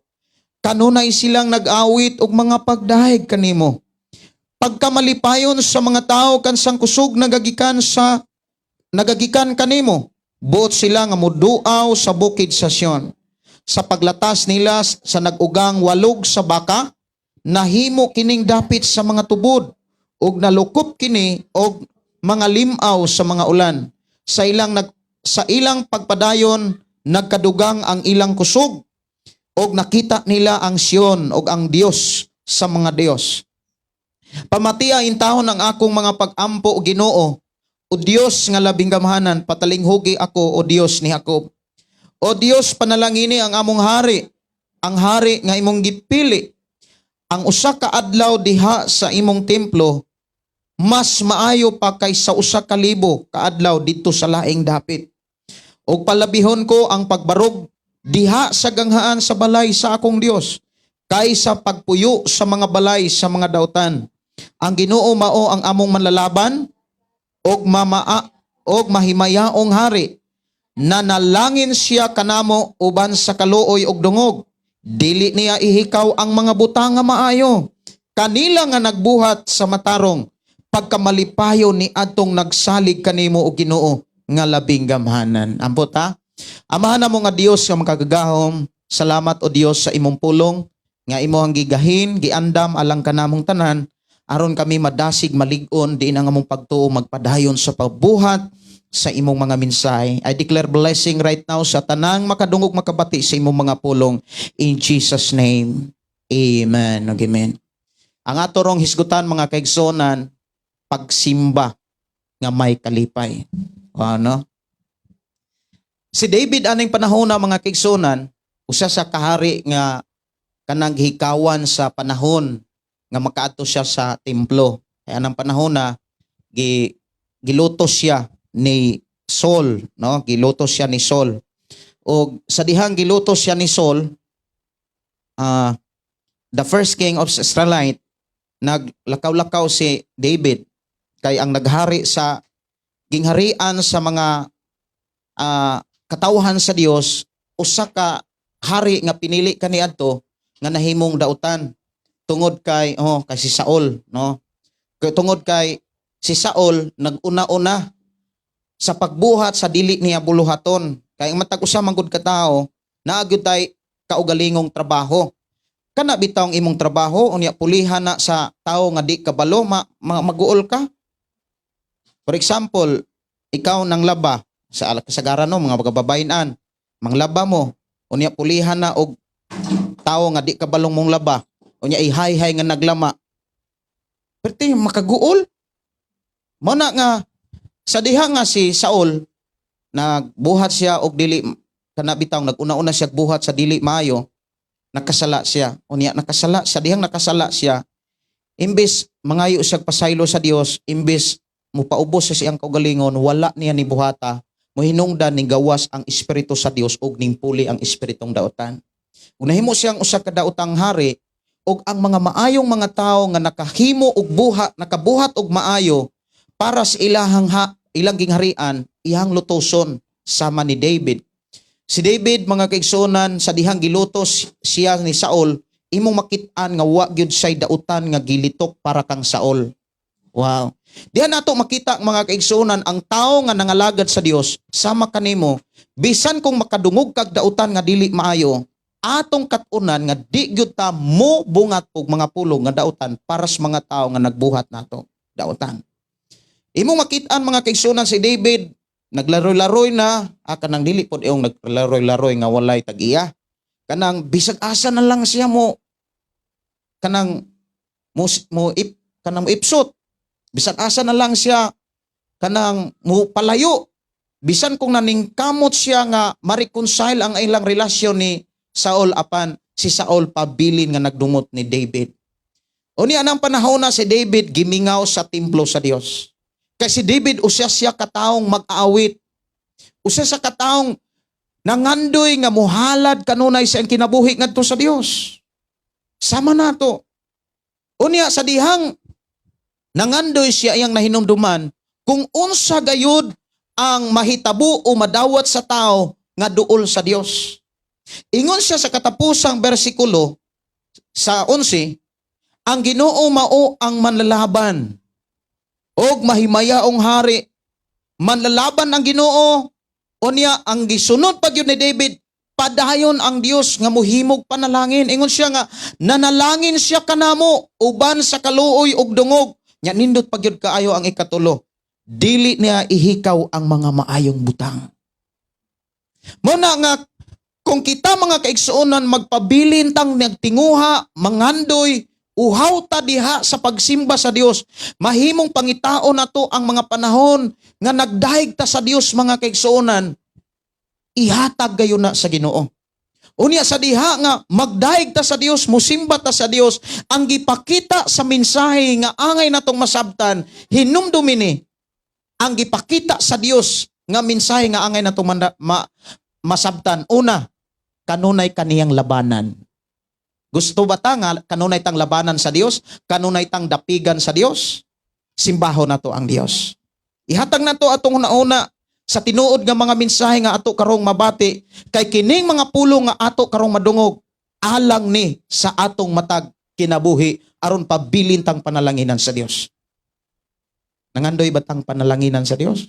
kanunay silang nag-awit og mga pagdahig kanimo. Pagkamalipayon sa mga tao kansang kusog nagagikan kanimo, buot sila nga moduaw sa bukid sa Sion. Sa paglatas nila sa nag-ugang walog sa baka, nahimo kining dapit sa mga tubod, ug nalukop kini og mga limaw sa mga ulan. Sa ilang pagpadayon nagkadugang ang ilang kusog, og nakita nila ang Sion og ang Dios sa mga Dios. Pamatia intahon ang akong mga pag-ampo o Ginoo, o Dios nga labing gamhanan, patalinghugi ako o Dios ni Jacob. O Dios, panalangini ang among hari, ang hari nga imong gipili. Ang usa ka adlaw diha sa imong templo, mas maayo pa kaysa 1,000 kaadlaw dito sa laing dapit. O palabihon ko ang pagbarog diha sa ganghaan sa balay sa akong Dios, kaysa pagpuyo sa mga balay sa mga dautan. Ang Ginoo mao ang among manlalaban og mahimayaong hari. Nanalangin siya kanamo uban sa kaluoy og dungog. Dili niya ihikaw ang mga butang nga maayo. Kanila nga nagbuhat sa matarong, pagkamalipayo ni adtong nagsalig kanimo o Ginoo nga labing gamhanan. Ambot ha? Amahan mo nga Dios nga makagagahom. Salamat o Dios sa imong pulong nga imo ang gigahin, giandam alang kanamong tanan. aron kami madasig malig-on di ang among pagtuo magpadayon sa pagbuhat sa imong mga mensahe. I declare blessing right now sa tanang makadungog makabati sa imong mga pulong in Jesus name. Amen. Amen. Ang ato rong hisgutan mga kaigsonan, pagsimba nga may kalipay. Ano? Si David aning panahon na mga kaigsonan, usa sa kahari nga kanang hikawan sa panahon nga makaadto siya sa templo. Kaya anang panahon na gilutos siya ni Saul, no? Gilutos siya ni Saul. O sa dihang gilutos siya ni Saul, the first king of Israelite, naglakaw-lakaw si David kay ang naghari sa gingharian sa mga katawhan sa Dios, usa ka hari nga pinili kaniadto nga nahimong dautan tungod kay si Saul, no? Kay tungod kay si Saul naguna-una sa pagbuhat sa dili niya buluhaton. Kay matag usa man gud ka tawo naagyo tay kaugalingong trabaho. Kana bitawng imong trabaho unya pulihan na sa tawo nga di kabalo maguol ka. For example, ikaw nang laba sa kasagaran no mga kababayan-an, manglaba mo unya pulihan na og tawo nga di kabalong mong laba unya ihay-hay nga naglama. Perti makaguol. Mana nga sa diha nga si Saul nagbuhat siya og dili kana bitawng naguna-una siya buhat sa dili maayo, nakasala siya. Unya nakasala siya, dihang nakasala siya, imbes mangayo siya pasaylo sa Dios, imbes mupaubos sa siyang kaugalingon, wala niya ni buhata, mohinungdan ni gawas ang espiritu sa Dios ug nimpuli ang espiritong dautan. Ug nahimo siyang usa ka daotang hari ug ang mga maayong mga tawo nga nakahimo og nakabuhat og maayo para sa ilang gingharian, ihang lutoson sama ni David. Si David mga kaigsonan sa dihang gilutos siya ni Saul, imong makit-an nga wa gyud say dautan nga gilitok para kang Saul. Wow. Diyan nato makita mga kaigsonan ang tao nga nangalagad sa Dios sama kanimo bisan kung makadungog kag dautan nga dili maayo, atong katunan nga di gyud ta mo bungat og mga pulong nga dautan para sa mga tao nga nagbuhat nato dautan. Imong makit-an mga kaigsonan si David naglaroy-laroy na kanang dili pod iyong naglaroy-laroy nga walay tag-iya. Kanang bisag asa na lang siya mo kanang mo ipsot. Bisan asa na lang siya kanang mo palayo. Bisan kung naningkamot siya nga ma-reconcile ang ilang relasyon ni Saul apan si Saul pabilin nga nagdumot ni David. Unya nang panahon na si David gimingaw sa templo sa Dios. Kay si David usa siya kataong mag-aawit. Usa sa kataong nangandoy nga muhalad kanunay sa kinabuhi ngadto sa Dios. Sama nato. Unya sa dihang nangandoy siya iyang nahinumduman kung unsa gayud ang mahitabo o madawat sa tao nga duol sa Dios. Ingon siya sa katapusang bersikulo sa 11, ang Ginoo mao ang manlalaban og mahimayaong hari. Manlalaban ang Ginoo. Unya ang gisunod pa gyud ni David, padayon ang Dios nga muhimog panalangin. Ingon siya nga nanalangin siya kanamo uban sa kaluoy ug dungog. Nya nindot pa gyud kaayo ang ikatulo. Dili niya ihikaw ang mga maayong butang. Muna nga kung kita mga kaigsuonan magpabilin tang nagtinguha, mangandoy, uhaw ta diha sa pagsimba sa Dios, mahimong pangitao na to ang mga panahon nga nagdahig ta sa Dios mga kaigsuonan, ihatag gayon na sa Ginoo. Unya sa diha nga magdahig ta sa Dios, musimba ta sa Dios, ang gipakita sa mensahe nga angay natong masabtan, hinumdumi ni ang gipakita sa Dios nga mensahe nga angay natong masabtan. Una, kanunay kaniyang labanan. Gusto ba ta nga kanunay tang labanan sa Dios? Kanunay tang dapigan sa Dios? Simbaho na to ang Dios. Ihatag na to atong una-una sa tinuod nga mga mensahe nga ato karong mabati, kay kining mga pulong nga ato karong madungog, alang ni sa atong matag kinabuhi aron pabilin tang panalanginan sa Dios. Nangandoy ba tang panalanginan sa Dios?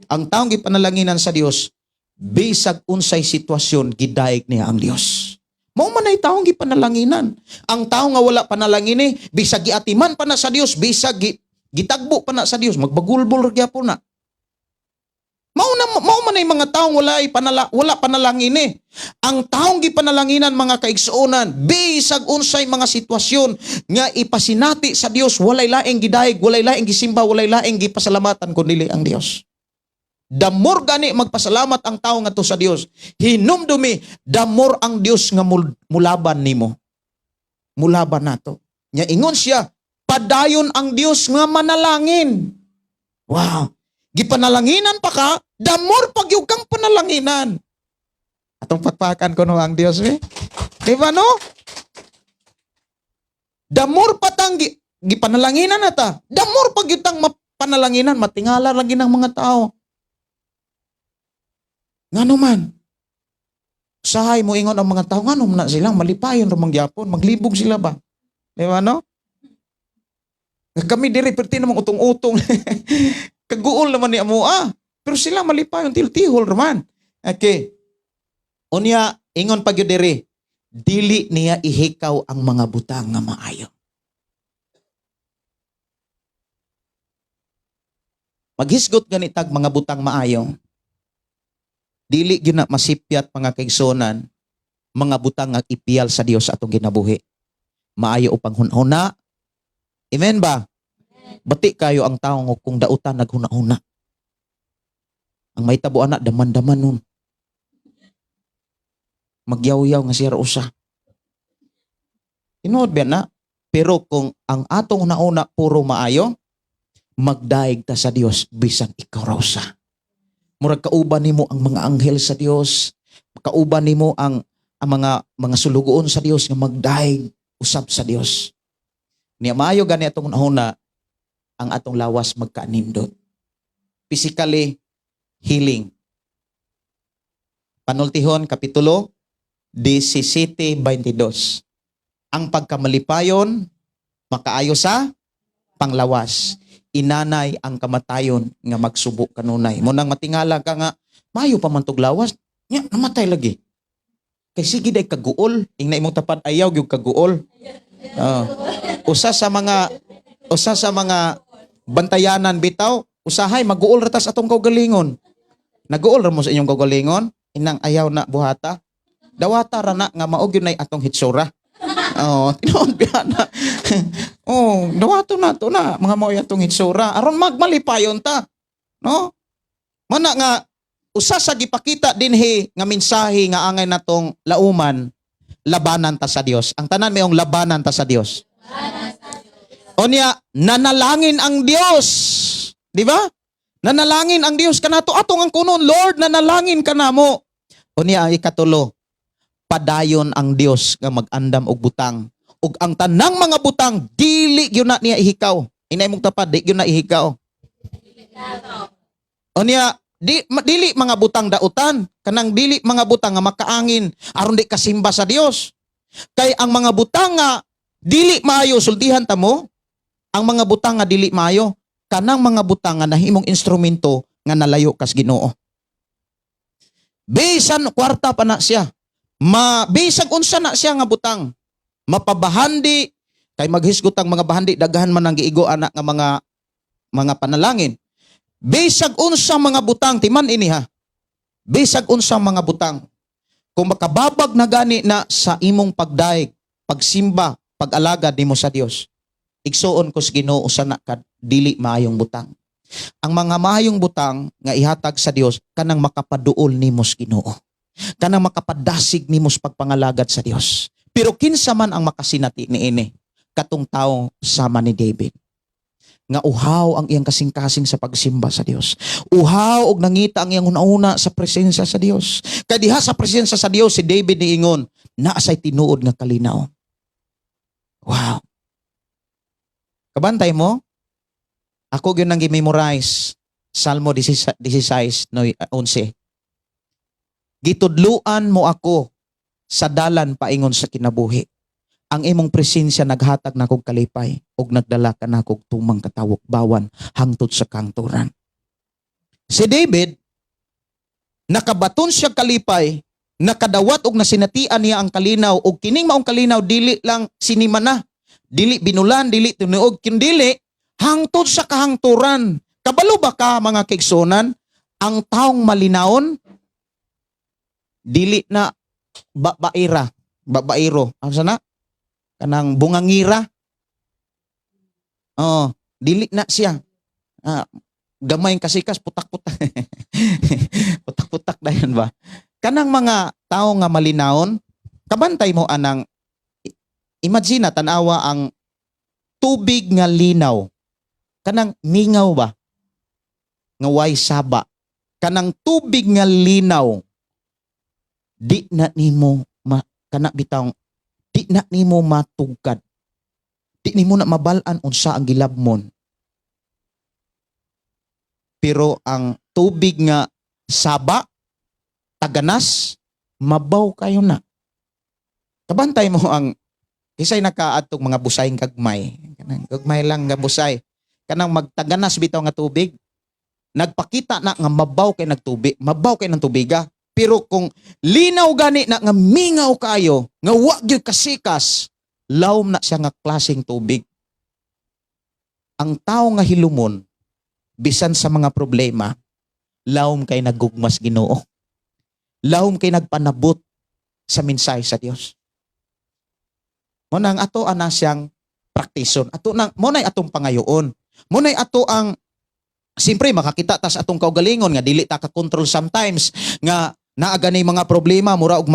Ang taong gipanalanginan sa Dios, bisag unsay sitwasyon gidaig niya ang Dios. Mao man ay taong gipanalanginan. Ang tao nga wala panalangin bisag giatiman pa na sa Dios, bisag gitagbo pa na sa Dios, magbagulbol ra gyapon na. Mao man ay mga taong wala panalangin Ang taong gipanalanginan mga kaigsuonan, bisag unsay mga sitwasyon nga ipasinati sa Dios, walay laing gidayeg, walay laing gisimba, walay laing gipasalamatan kundi ang Dios. Damor gani magpasalamat ang tao nga to sa Dios. Hinumdumi, damor ang Dios nga mulaban nimo. Mulaban nato. Nya ingon siya, padayon ang Dios nga manalangin. Wow. Gipanalanginan pa ka, damor pagyug kang panalanginan. Atong patpakan ko no ang Dios Di ba no? Damor patang gipanalanginan nata. Damor pagyud tang panalanginan, matingala lagi ng mga tao. Ngano man? Usahay mo ingon ang mga tao, ngano na silang malipayon ramang gyapon, maglibog sila ba? Di ba no? Kami diri perti namang utong-utong. Kaguol naman ni Amua. Pero sila malipayon til-tihol raman. Okay. Unya ingon pag diri, dili niya ihikaw ang mga butang nga maayo. Maghisgot ganitag mga butang maayo. Dili gyud na masipyat mga kaigsonan, mga butang nga ipiyal sa Dios atong ginabuhi. Maayo upang hunahuna. Amen ba? Bati kayo ang tao kung dautan naghunahuna. Ang may tabo ana daman-daman nun. Magyaw-yaw nga siya usa. Tinuod ba na? Pero kung ang atong nauna puro maayo, magdaig ta sa Dios bisan ikaw raw sa. Murag kauban nimo ang mga anghel sa Dios, kauban nimo ang mga sulugoon sa Dios nga magdaig usab sa Dios. Niya maayo gani atong nahuna ang atong lawas magkaanindot. Physically healing. Panultihon kapitulo 17:22. Ang pagkamalipayon makaayo sa panglawas. Inanay ang kamatayon nga magsubo kanunay. Munang matingala ka nga, mayo pa man tog lawas, nya namatay lagi. Kay sige day kaguol, ingna imong tapat ayaw gyud kaguol. Usa sa mga bantayanan bitaw, usahay maguol ratas atong kaugalingon. Naguol ra mo sa inyong kaugalingon, inang ayaw na buhata. Dawata ra na nga maog yun nay atong hitsura. Tinuod biya na. Dawato na to na mga mao atong hitsura aron magmalipayon ta. No? Mana nga usa sa gipakita dinhi nga mensahe nga angay natong lauman, labanan ta sa Dios. Ang tanan mayong labanan ta sa Dios. Onya, nanalangin ang Dios. Di ba? Nanalangin ang Dios kanato atong ang kunon, Lord, nanalangin ka namo. Unya ang ikatulo, padayon ang Dios nga mag-andam og butang. Ug ang tanang mga butang dili gyud na niya ihikaw. Inay mong tapad di gyud na ihikaw. Unya dili mga butang dautan, kanang dili mga butang nga makaangin aron di kasimba sa Dios. Kay ang mga butang nga dili maayo sultihan ta mo, ang mga butang nga dili maayo, kanang mga butang nga nahimong instrumento nga nalayo kas Ginoo. Bisan kwarta pa na siya. Bisag unsa na siya nga butang. Mapabahandi kay maghisgot ang mga bahandi daghan man ang giigo anak nga mga panalangin. Bisag unsa mga butang timan ini ha. Bisag unsa mga butang. Kung makababag na gani na sa imong pagdaig, pagsimba, pag-alagad nimo sa Dios. Igsuon ko sa Ginoo usa na ka dili maayong butang. Ang mga maayong butang nga ihatag sa Dios kanang makapaduol nimo sa Ginoo. Kanang makapadasig nimo sa pagpangalagad sa Dios. Pero kinsa man ang makasinati niini katong tawo sama ni David. Nga uhaw ang iyang kasing-kasing sa pagsimba sa Dios. Uhaw og nangita ang iyang una-una sa presensya sa Dios. Kay diha sa presensya sa Dios si David niingon, naa say tinuod nga kalinaw. Wow. Kabantay mo? Ako gyud nang gi-memorize Salmo 16:11. Gitudluan mo ako sa dalan paingon sa kinabuhi. Ang imong presensya naghatag na kog kalipay ug nagdala ka na kog tumang katawok bawan hangtod sa kangturan. Si David nakabaton siya kalipay nakadawat og nasinatian niya ang kalinaw og kining maong kalinaw dili lang sinimana, dili binulan, dili tinuog, kundi hangtod sa kahangturan. Kabalo ba ka mga kaigsunan? Ang taong malinawon dili na babairo. Ano sana? Kanang bungangira. Oh, dili na siya. Gamay ang kasikas, putak-putak. Putak-putak dayon ba? Kanang mga tao nga malinawon, kabantay mo anang, imagine na tanawa ang tubig nga linaw. Kanang mingaw ba? Nga way saba. Kanang tubig nga linaw. Di na nimo kana bitaw, di na nimo matugkad. Di nimo na mabalaan unsa ang gilabmon. Pero ang tubig nga saba, taganas, mabaw kayo na. Kabantay mo ang kisay nakaadtog mga busayng gagmay. Kanang gagmay lang nga busay. Kanang magtaganas bitaw nga tubig. Nagpakita na nga mabaw kay nagtubig, mabaw kay ng tubiga. Pero kung linaw gani na nga mingaw kayo, nga wa gyud kasikas, lawom na siya nga klaseng tubig. Ang tao nga hilumon, bisan sa mga problema, lawom kay naggugmas Ginoo. Lawom kay nagpanabot sa mensahe sa Dios. Mo nang ato ana siyang praktison. Ato nang mo nay atong pangayoon. Mo nay ato ang siyempre makakita tas atong kaugalingon nga dili ta ka control sometimes nga naa ganay mga problema murag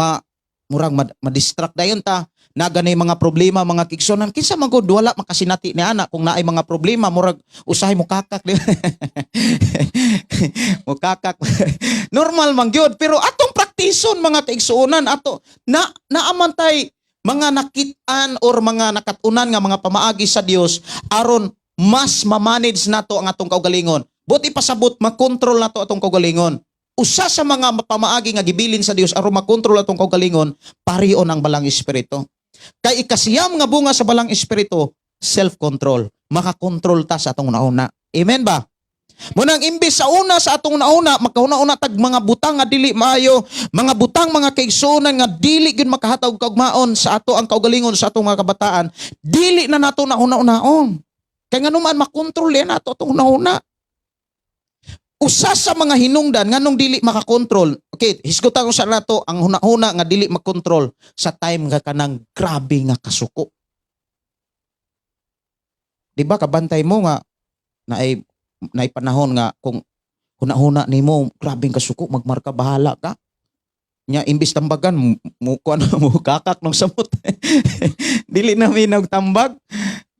ma-distract dayon ta. Na ganay mga problema, mga kigsonan, kinsa man gud wala makasinati ni ana kung naay mga problema murag usahay mo kakak di mo kakak. Normal man gyud, pero atong praktison mga kaigsuonan ato naamantay mga nakit-an or mga nakatunan nga mga pamaagi sa Dios aron mas ma-manage nato ang atong kaugalingon. Buti pasabot makontrol nato atong kaugalingon. Usa sa mga pamaagi nga gibilin sa Dios aron makontrol atong kaugalingon, parion ang balang espiritu. Kay ikasiyam nga bunga sa balang espiritu, self-control. Makakontrol ta sa atong nauna. Amen ba? Munang imbis sa una sa atong nauna, makahuna-una tag mga butang nga dili maayo, mga butang mga kaigsuonan nga dili gyud makahatag kaugmaon sa ato ang kaugalingon sa atong mga kabataan, dili na nato nauna-unaon. Kay nganuman makontrol yan nato atong nauna. Usa sa mga hinungdan nganong dili makakontrol. Okay, hisgutan ko sa nato ang huna-huna nga dili makontrol sa time nga kanang grabe nga kasuko. Di ba kabantay mo nga naay panahon nga kung huna-huna nimo grabeng kasuko magmarka bahala ka. Nya imbis tambagan mo kuan mo kakak nung samot. Dili na minog tambag.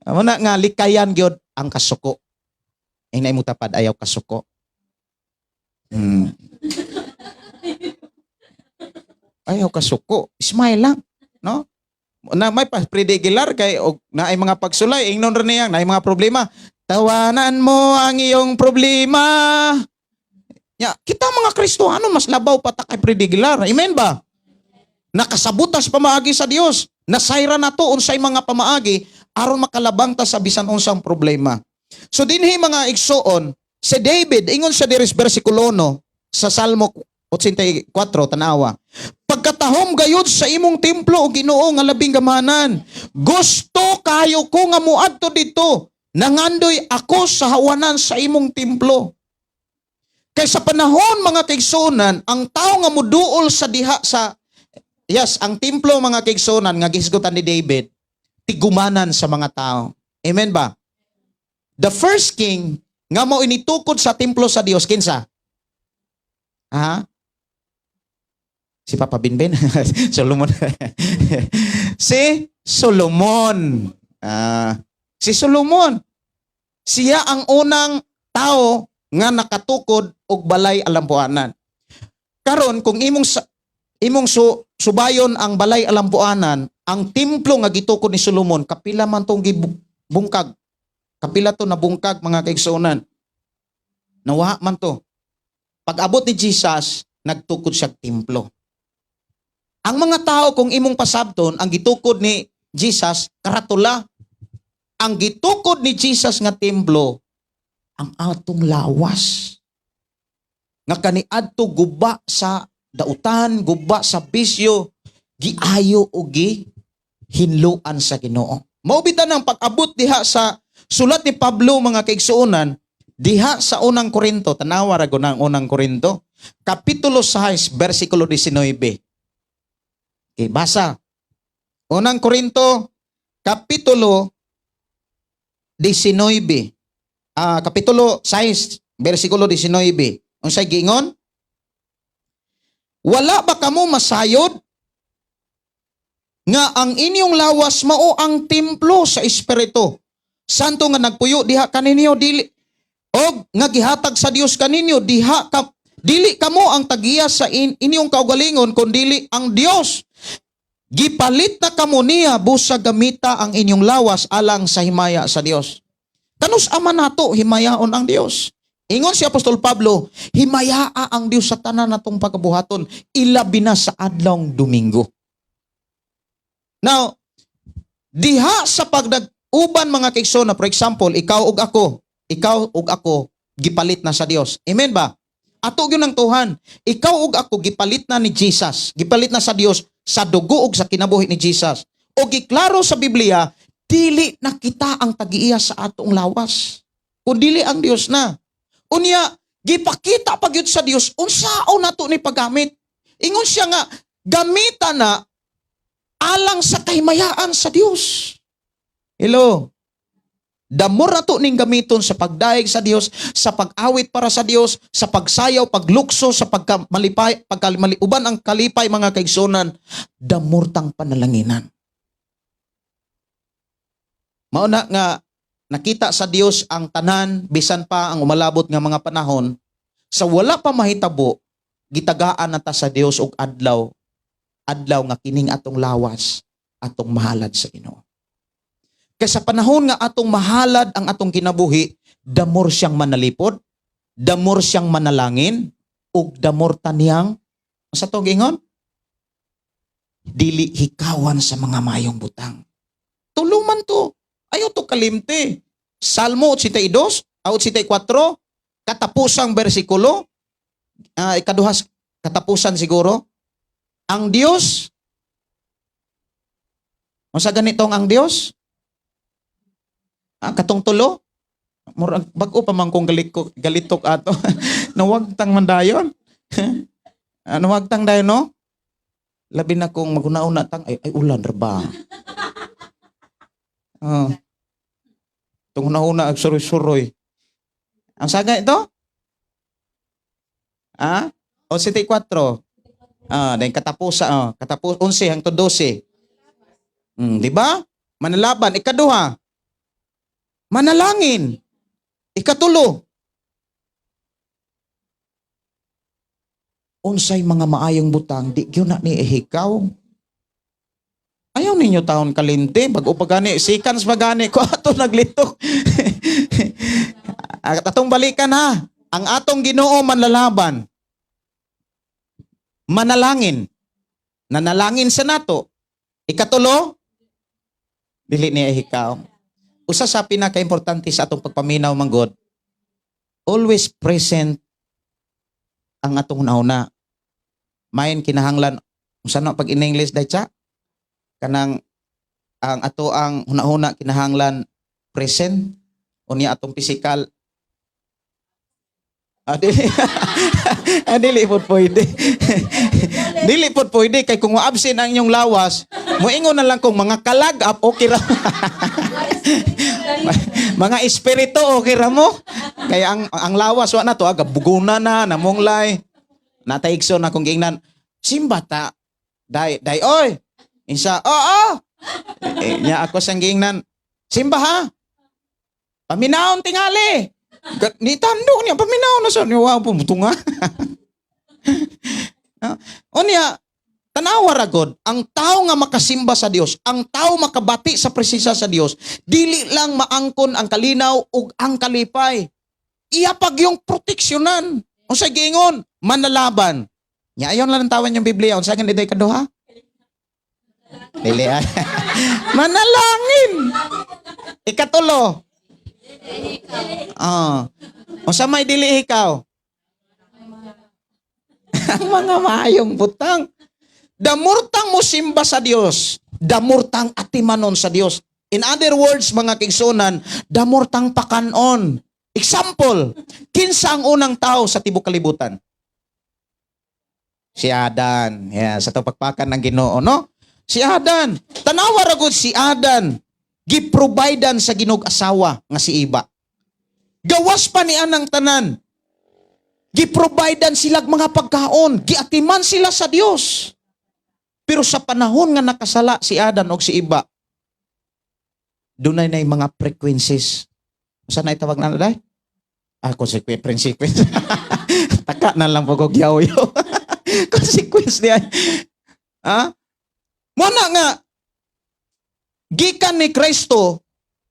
Amo na nga likayan gyud ang kasuko. Ay nay mo tapad ayaw kasuko. Ayaw kasuko. Smile lang, no? Na may pre-regular kay og naay mga pagsulay ingnon ra niya naay mga problema. Tawanan mo ang iyong problema. Ya, kita mga Kristiyano mas labaw pa ta kay pre-regular. Amen ba? Nakasabutas pamaagi sa Dios. Nasayra nato unsay mga pamaagi aron makalabang ta sa bisan unsang problema. So dinhi mga igsoon, si David, ingon sa diris versikulo 1 sa Salmo 84, tanawa. Pagkatahom gayud sa imong templo o Ginoo nga labing gamanan. Gusto kayo ko nga muadto dito. Nangandoy ako sa hawanan sa imong templo. Kay sa panahon mga kaigsunan, ang tao nga muduol sa diha sa ang templo mga kaigsunan nga gisgutan ni David, tigumanan sa mga tao. Amen ba? The first king nga mo initukod sa templo sa Dios kinsa? Si Papa Binben, Solomon. Si Solomon. Si Solomon. Siya ang unang tao nga nakatukod og balay alampuanan. Karon kung imong subayon ang balay alampuanan, ang templo nga gitukod ni Solomon, kapila man tong gibungkag. Kapila to nabungkag mga kaigsuonan. Nawa man to. Pag-abot ni Jesus, nagtukod siya templo. Ang mga tao kung imong pasabton, ang gitukod ni Jesus, karatula. Ang gitukod ni Jesus nga templo, ang atong lawas. Nga kaniadto guba sa dautan, guba sa bisyo, giayo o hinluan sa Ginoo. Maubitan ang pag-abot diha sa sulat ni Pablo mga kaigsuonan, diha sa unang Korinto, tanawa ra gud ang unang Korinto, kapitulo 6, versikulo 19. Okay, basa. Unang Korinto, kapitulo 19. Kapitulo 6, versikulo 19. Unsay giingon? Wala ba kamo masayod nga ang inyong lawas mao ang templo sa Espiritu Santo nga nagpuyo diha kaninyo dili og nga gihatag sa Dios kaninyo dili kamo ang tagiya sa inyong kaugalingon kundi ang Dios. Gipalit na kamo niya busa gamita ang inyong lawas alang sa himaya sa Dios. Kanus ama nato himayaon ang Dios. Ingon si Apostol Pablo, himayaa ang Dios sa tanan natong pagkabuhaton, ilabi na sa adlawng Domingo. Now, diha sa pagdag-uban mga kaigsoon, for example, ikaw ug ako, gipalit na sa Dios. Amen ba? Ato gyud ang tuhan. Ikaw ug ako gipalit na ni Jesus. Gipalit na sa Dios sa dugo ug sa kinabuhi ni Jesus. O giklaro sa Biblia, dili na kita ang tagiiya sa atong lawas. Kundi ang Dios na. Unya, gipakita pa gyud sa Dios unsaon nato ni paggamit. Ingon siya nga gamita na alang sa kahimayaan sa Dios. Hello. Damor nato ning gamiton sa pagdaig sa Dios, sa pag-awit para sa Dios, sa pagsayaw, paglukso, sa pagkamaliuban ang kalipay mga kaigsunan, damor tang panalanginan. Mao na nga nakita sa Dios ang tanan bisan pa ang umalabot nga mga panahon sa wala pa mahitabo gitagaan nata sa Dios og adlaw nga kining atong lawas atong mahalad sa Ginoo. Kaya sa panahon nga atong mahalad ang atong kinabuhi, damor siyang manalipod, damor siyang manalangin, ug damor taniyang sa to gingon dili hikawan sa mga mayong butang. Tuluman to. Ayaw to kalimte. Salmo 82, 84, katapusang bersikulo, ikaduhas katapusan siguro. Ang Dios, sa ganitong ang Dios, katong tulo, bago pa man kong galitok ato, nawag tang mandayon. Nawag tang dayon, no? Labi na kong magunauna tang, ay ulan ba? Itong una ag suroy-suroy. Ang saga ito? O 74. Dahil katapos 11 hangtod 12. Di ba? Manalaban. Ikaduha. Manalangin. Ikatulo. Unsay mga maayong butang, di gyud na ni ihikaw. Ayaw ninyo taon kalinte, bago pagani, sikans pagani, ko ato naglitok. Atong balikan ha, ang atong Ginoo manlalaban. Manalangin. Nanalangin sa nato. Ikatulo, dili niya ihikaw. Usa sa pinaka-importante sa atong pagpaminaw manggod, always present ang atong nauna. Mayon kinahanglan, usa na pag in English day cha? Kanang ang ato ang hunahuna kinahanglan present unya atong physical dili pod pwede. Dili pod pwede kay kung absent ang inyong lawas, moingon na lang kung mga kalag-up okay ra. Mga espiritu okay ra mo. Kay ang lawas wa na to buguna na namonglay. Nataigso na kung gingnan simbata dai oy. Insa, niya ako sang gingnan, simba ha? Paminaon tingali. Ni tando niya, paminaon na sa niya, wow, pumutunga. Niya, tanawa ragod, ang tao nga makasimba sa Dios, ang tao makabati sa presensya sa Dios, dili lang maangkon ang kalinaw ug ang kalipay. Iyapag yung proteksyonan. O sa gingon, manalaban. Nya ayon lang tawan yung Biblia, unsa nga diday kaduha? Dili manalangin. Ikatulo. O sa may dili ikaw. ang mga maayong butang. Damurtang mo simba sa Dios, damurtang atimanon sa Dios. In other words, mga kigsunan, damurtang pakanon. Example, kinsa ang unang tao sa tibok kalibutan? Si Adan. Yeah, sa pagpakan ng Ginoo, no? Si Adan. Tanawa ra gud si Adan. Giprovidean sa Ginog asawa nga si Iba. Gawas pa ni anang tanan. Giprovidean sila mga pagkaon, giatiman sila sa Dios. Pero sa panahon nga nakasala si Adan o si Iba, dunay na mga frequencies. Saan na itawag na naday? Consequence. Taka na lang po kong yaw-yaw. Consequence niya. Muna nga, gikan ni Kristo,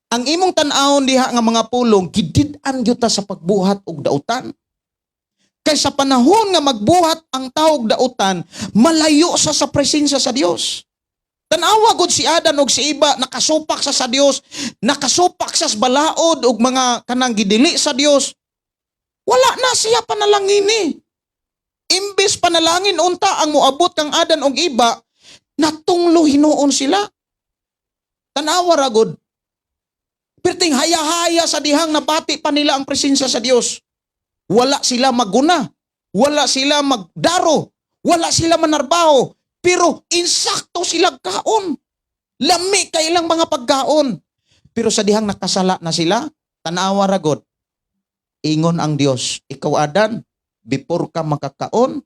ang imong tan-awon diha nga mga pulong, gidid-an yuta sa pagbuhat og dautan. Kay sa panahon nga magbuhat ang tawog dautan, malayo sa presensya sa Dios. Tanawa gud si Adan og si Iba, nakasupak sa Dios, nakasupak sa balaod og mga kanang gidili sa Dios. Wala na siya panalangini. Imbes panalangin unta ang moabot kang Adan og Iba, natunglo hinuon sila. Tanawa ra gud. Perting haya-haya sa dihang napati pa nila ang presensya sa Dios. Wala sila magguna, wala sila magdaro, wala sila manarbaho, pero insakto sila kaon. Lami kailang mga pagkaon. Pero sa dihang nakasala na sila, tanawa ra gud. Ingon ang Dios, ikaw Adan, before ka makakaon,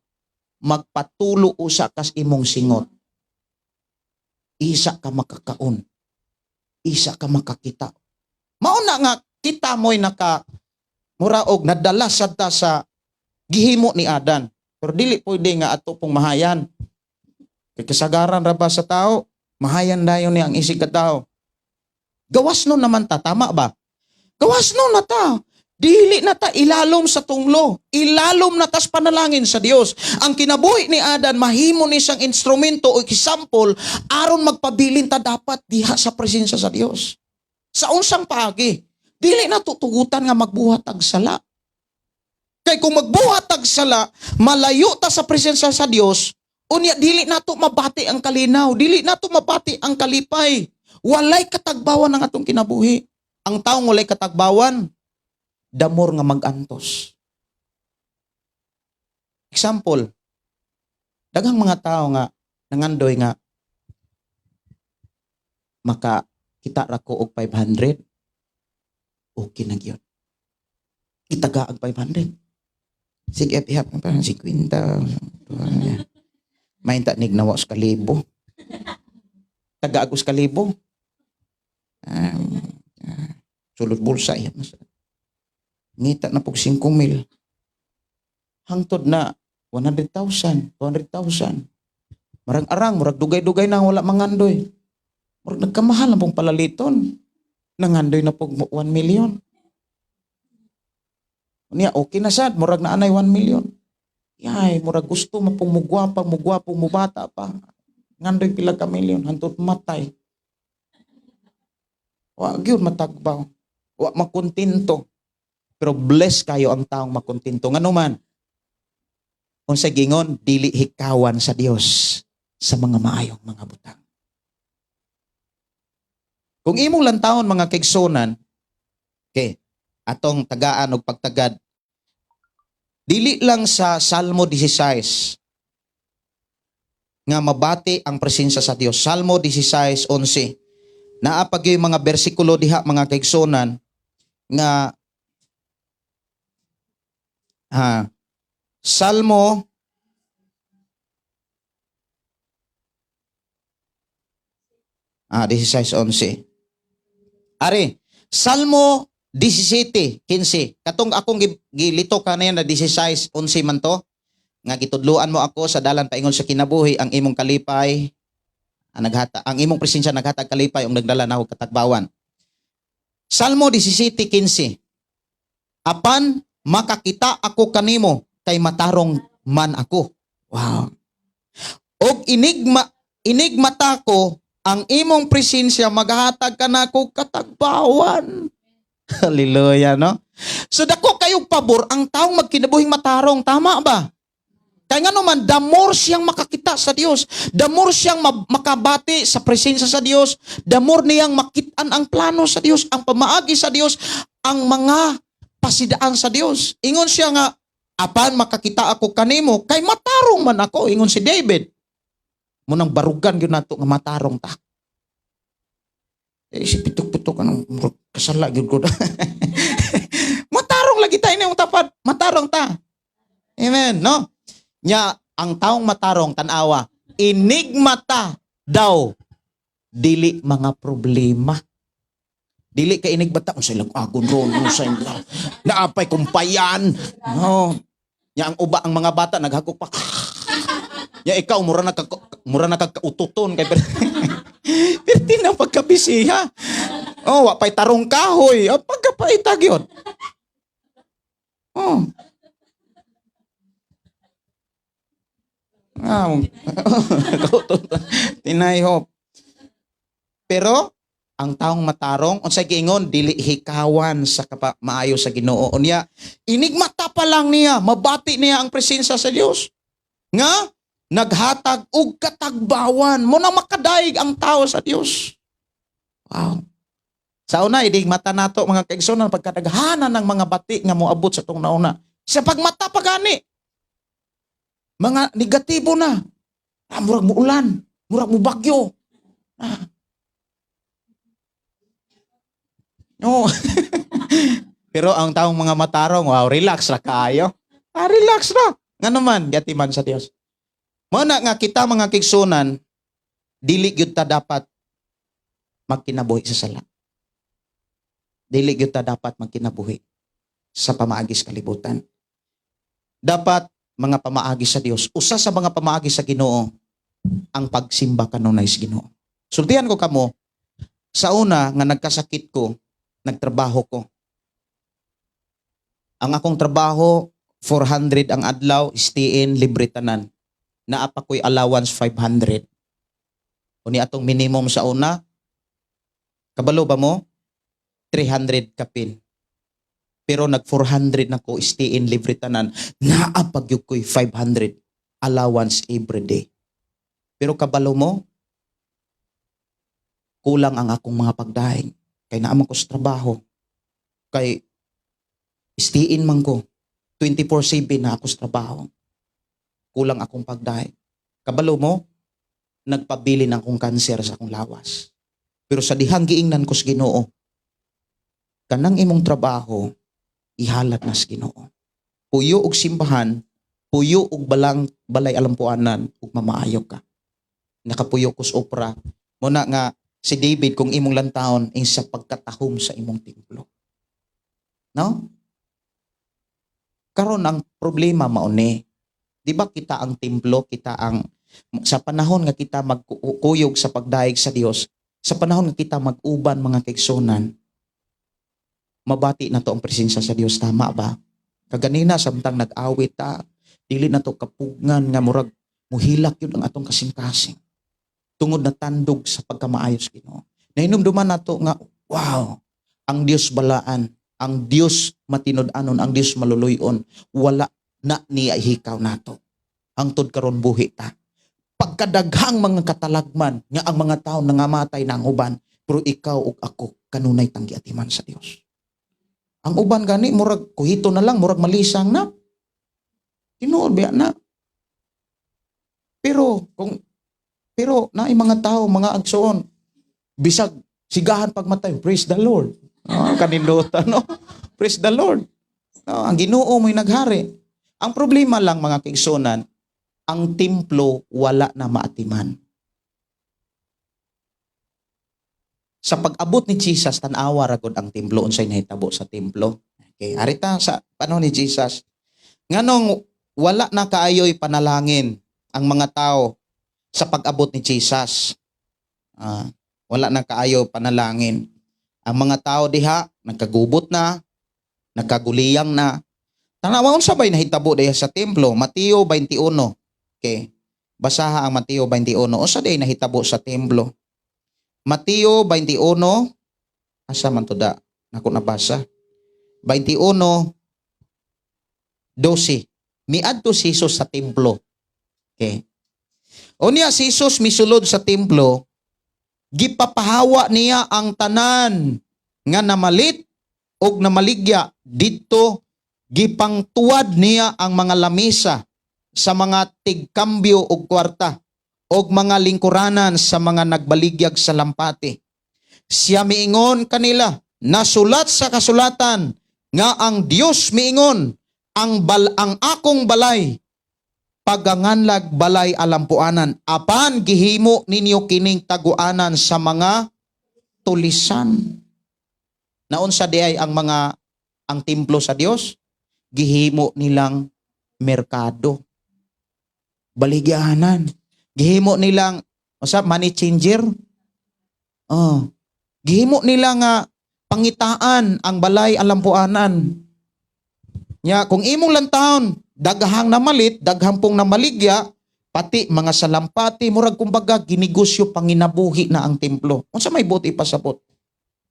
magpatulo usa kas imong singot. Isa ka makakaon. Isa ka makakita. Mauna nga kita mo'y muraog nadala sad ta sa gihimo ni Adan. Pero dili pwede nga ato pong mahayan. Kay kasagaran ra ba sa tao, mahayan dayon ni ang isig ka tao. Gawas no naman ta, tama ba? Gawas no na ta. Dili na ta ilalom sa tunglo. Ilalom na tas panalangin sa Dios. Ang kinabuhi ni Adan, mahimo ni siyang instrumento o example aron magpabilin ta dapat diha sa presensya sa Dios. Sa unsang paagi, dili na tutugutan nga magbuhat ag sala. Kay kung magbuhat ag sala, malayo ta sa presensya sa Dios, unya dili nato mabati ang kalinaw, dili nato mabati ang kalipay. Walay katagbawan ang atong kinabuhi. Ang taong walay katagbawan, damor nga magantos. Example, daghang mga tao nga nangandoy nga makakita ra ko og 500. Okay na gyud. Itaga ag 500. Sige, ihap na parang 50. Mainta nignawa sa kalibo. Taga agos kalibo. Sulod bulsa yan. Ngita na pog 5,000. Hangtod na 100,000, 200,000. Marang arang, murag dugay-dugay na wala mangandoy. Murag nagkamahal na pong palaliton. Nangandoy na pog 1 million. Niya, okay na sad, murag na anay 1 million. Yay, murag gusto mugwapang mubata pa. Ngandoy pila ka million, hantod matay. Wa gyud matagbaw. Wa makontento. Pero bless kayo ang taong makontento. Ngano man, kung sa gingon, dili hikawan sa Dios sa mga maayong mga butang. Kung imong lantawon mga kaigsunan, okay, atong tagaan og pagtagad, dili lang sa Salmo 16 nga mabati ang presensya sa Dios. Salmo 16:11. Naapag yung mga bersikulo diha mga kaigsunan nga Salmo 16:11. Ari, Salmo 17:15. Katong akong gilito kanaya na 16:11 man to. Nga gitudluan mo ako sa dalan paingon sa kinabuhi ang imong kalipay, ang imong presensya naghatag kalipay ug nagdala na og katagbawan. Salmo 17:15. Apan makakita ako kanimo kay matarong man ako. Wow. Og inigmata ko ang imong presensya maghatag kanako katagbawan. Hallelujah, no? So dako kayong pabor ang taong magkinabuhing matarong, tama ba? Kaya nga naman, the more siyang makakita sa Dios, the more siyang makabati sa presensya sa Dios, the more niyang makitaan ang plano sa Dios, ang pamaagi sa Dios, ang mga pasidaan sa Dios. Ingon siya nga, apan makakita ako kanimo, kay matarong man ako, ingon si David. Munang barugan yun nato nga matarong ta. Si pitok-pitok, anong kasala yun ko. Matarong lagi tayo na yung tapat, matarong ta. Amen, no? Nya, ang taong matarong, tanawa, inigmata daw, dili mga problema. Dili ka inigbata, kung silang agon ron, sa inyo, naapay kumpayan. No. Nya, ang uba, ang mga bata, naghagok pa. Ya, ikaw, mura na kagkaututon. Kay Perti na pagkabisiha. Oh, wapay tarong kahoy. Oh, pagkapaitag yun. Oh. Tinayhop. Pero ang taong matarong unsay giingon dili hikawan sa maayo sa Ginoo unya inigmata pa lang niya mabati niya ang presensya sa Dios nga naghatag og katagbawan mo na makadaig ang tao sa Dios. Wow. Sa una idigmata nato mga kaigsunan pagkadaghanan ng mga bati nga moabot sa tong nauna. Sa pagmata pa gani mga negatibo na. Murag mo ulan, murag mo bagyo. No. Pero ang taong mga matarong, wow, relax ra kaayo. Relax ra. Nga naman, yatiman sa Dios. Muna nga kita mga kigsunan, dili gyud ta dapat magkinabuhi sa sala. Dili gyud ta dapat magkinabuhi sa pamaagi sa kalibutan. Dapat mga pamaagi sa Dios. Usa sa mga pamaagi sa Ginoo ang pagsimba kanunay sa Ginoo. Sultihan ko kamo, sa una nga nagkasakit ko, nagtrabaho ko. Ang akong trabaho, 400 ang adlaw, stay-in, libre tanan. Naapa ko'y allowance 500. Uni atong minimum sa una, kabalo ba mo? 300 kapin. Pero nag 400 na ko, stay-in, libre tanan. Naapag yung ko'y 500 allowance every day. Pero kabalo mo, kulang ang akong mga pagdaing. Kaya naaman ko sa trabaho. Kay stay-in man ko. 24/7 na ako sa trabaho. Kulang akong pagdaing. Kabalo mo, nagpabili ng akong kanser sa akong lawas. Pero sa dihang giingnan ko sa Ginoo, kanang imong trabaho, ihalat na sa Ginoo. Puyo og simbahan, puyo og balay alampuanan, ug mamaayo ka. Nakapuyo ko sa opera. Muna nga, si David kung imong lantahon ay sa pagkatahom sa imong templo. No? Karon ang problema mauni. Di ba kita ang templo, kita ang sa panahon nga kita magkuyog sa pagdaig sa Dios, sa panahon nga kita mag-uban mga kaigsunan, mabati na to ang presensya sa Dios, tama ba? Kaganina samtang nag-awit ta, dili na to kapugngan nga murag muhilak yun ang atong kasing-kasing. Tungod na tandog sa pagkamaayos Ginoo. Nahinumduman nato nga, wow, ang Dios balaan, ang Dios matinud-anon, ang Dios maluluyon, wala na niya ihikaw nato. Ang tod karon buhi ta. Pagkadaghang mga katalagman nga ang mga tao nangamatay na ang uban, pero ikaw ug ako kanunay tanggiatiman sa Dios. Ang uban gani murag kuhito na lang, murag malisang na. Tinuod biya na. Pero na mga tao, mga agsoon, bisag sigahan pagmatay, praise the Lord. Kanindutan, no? Praise the Lord. Ang Ginoo mo'y naghari. Ang problema lang mga kaigsunan, ang templo wala na maatiman. Sa pag-abot ni Jesus, tanawa ragod ang templo, unsay nahitabo sa templo. Okay, arita sa panahon ni Jesus. Nganong wala na kaayoy panalangin ang mga tao sa pag-abot ni Jesus. Wala na kaayo panalangin. Ang mga tao diha, nagkagubot na, nagkaguliyang na. Tanawa unsa bay nahitabo diha sa templo? Mateo 21. Okay. Basaha ang Mateo 21. Unsa day nahitabo sa templo? Mateo 21. Asa man to da? Nako nabasa. 21:12. miadto si Jesus sa templo. Okay. Unya si Jesus misulod sa templo, gipapahawa niya ang tanan nga namalit og namaligya didto, gipangtuwad niya ang mga lamesa sa mga tigkambyo og kwarta og mga lingkuranan sa mga nagbaligyag sa lampati. Siya miingon kanila, nasulat sa kasulatan nga ang Dios miingon, ang akong balay paganganlag balay alampuanan, apan gihimo ninyo kining taguanan sa mga tulisan. Naon sa diay ang templo sa Dios, gihimo nilang merkado, baligyahanan, gihimo nilang money changer. Gihimo nila nga pangitaan ang balay alampuanan. Nya kung imong lantahon daghang namalit, daghang pong namaligya, pati mga salampati, murag kumbaga ginegosyo panginabuhi na ang templo. Unsa may buti pasabot?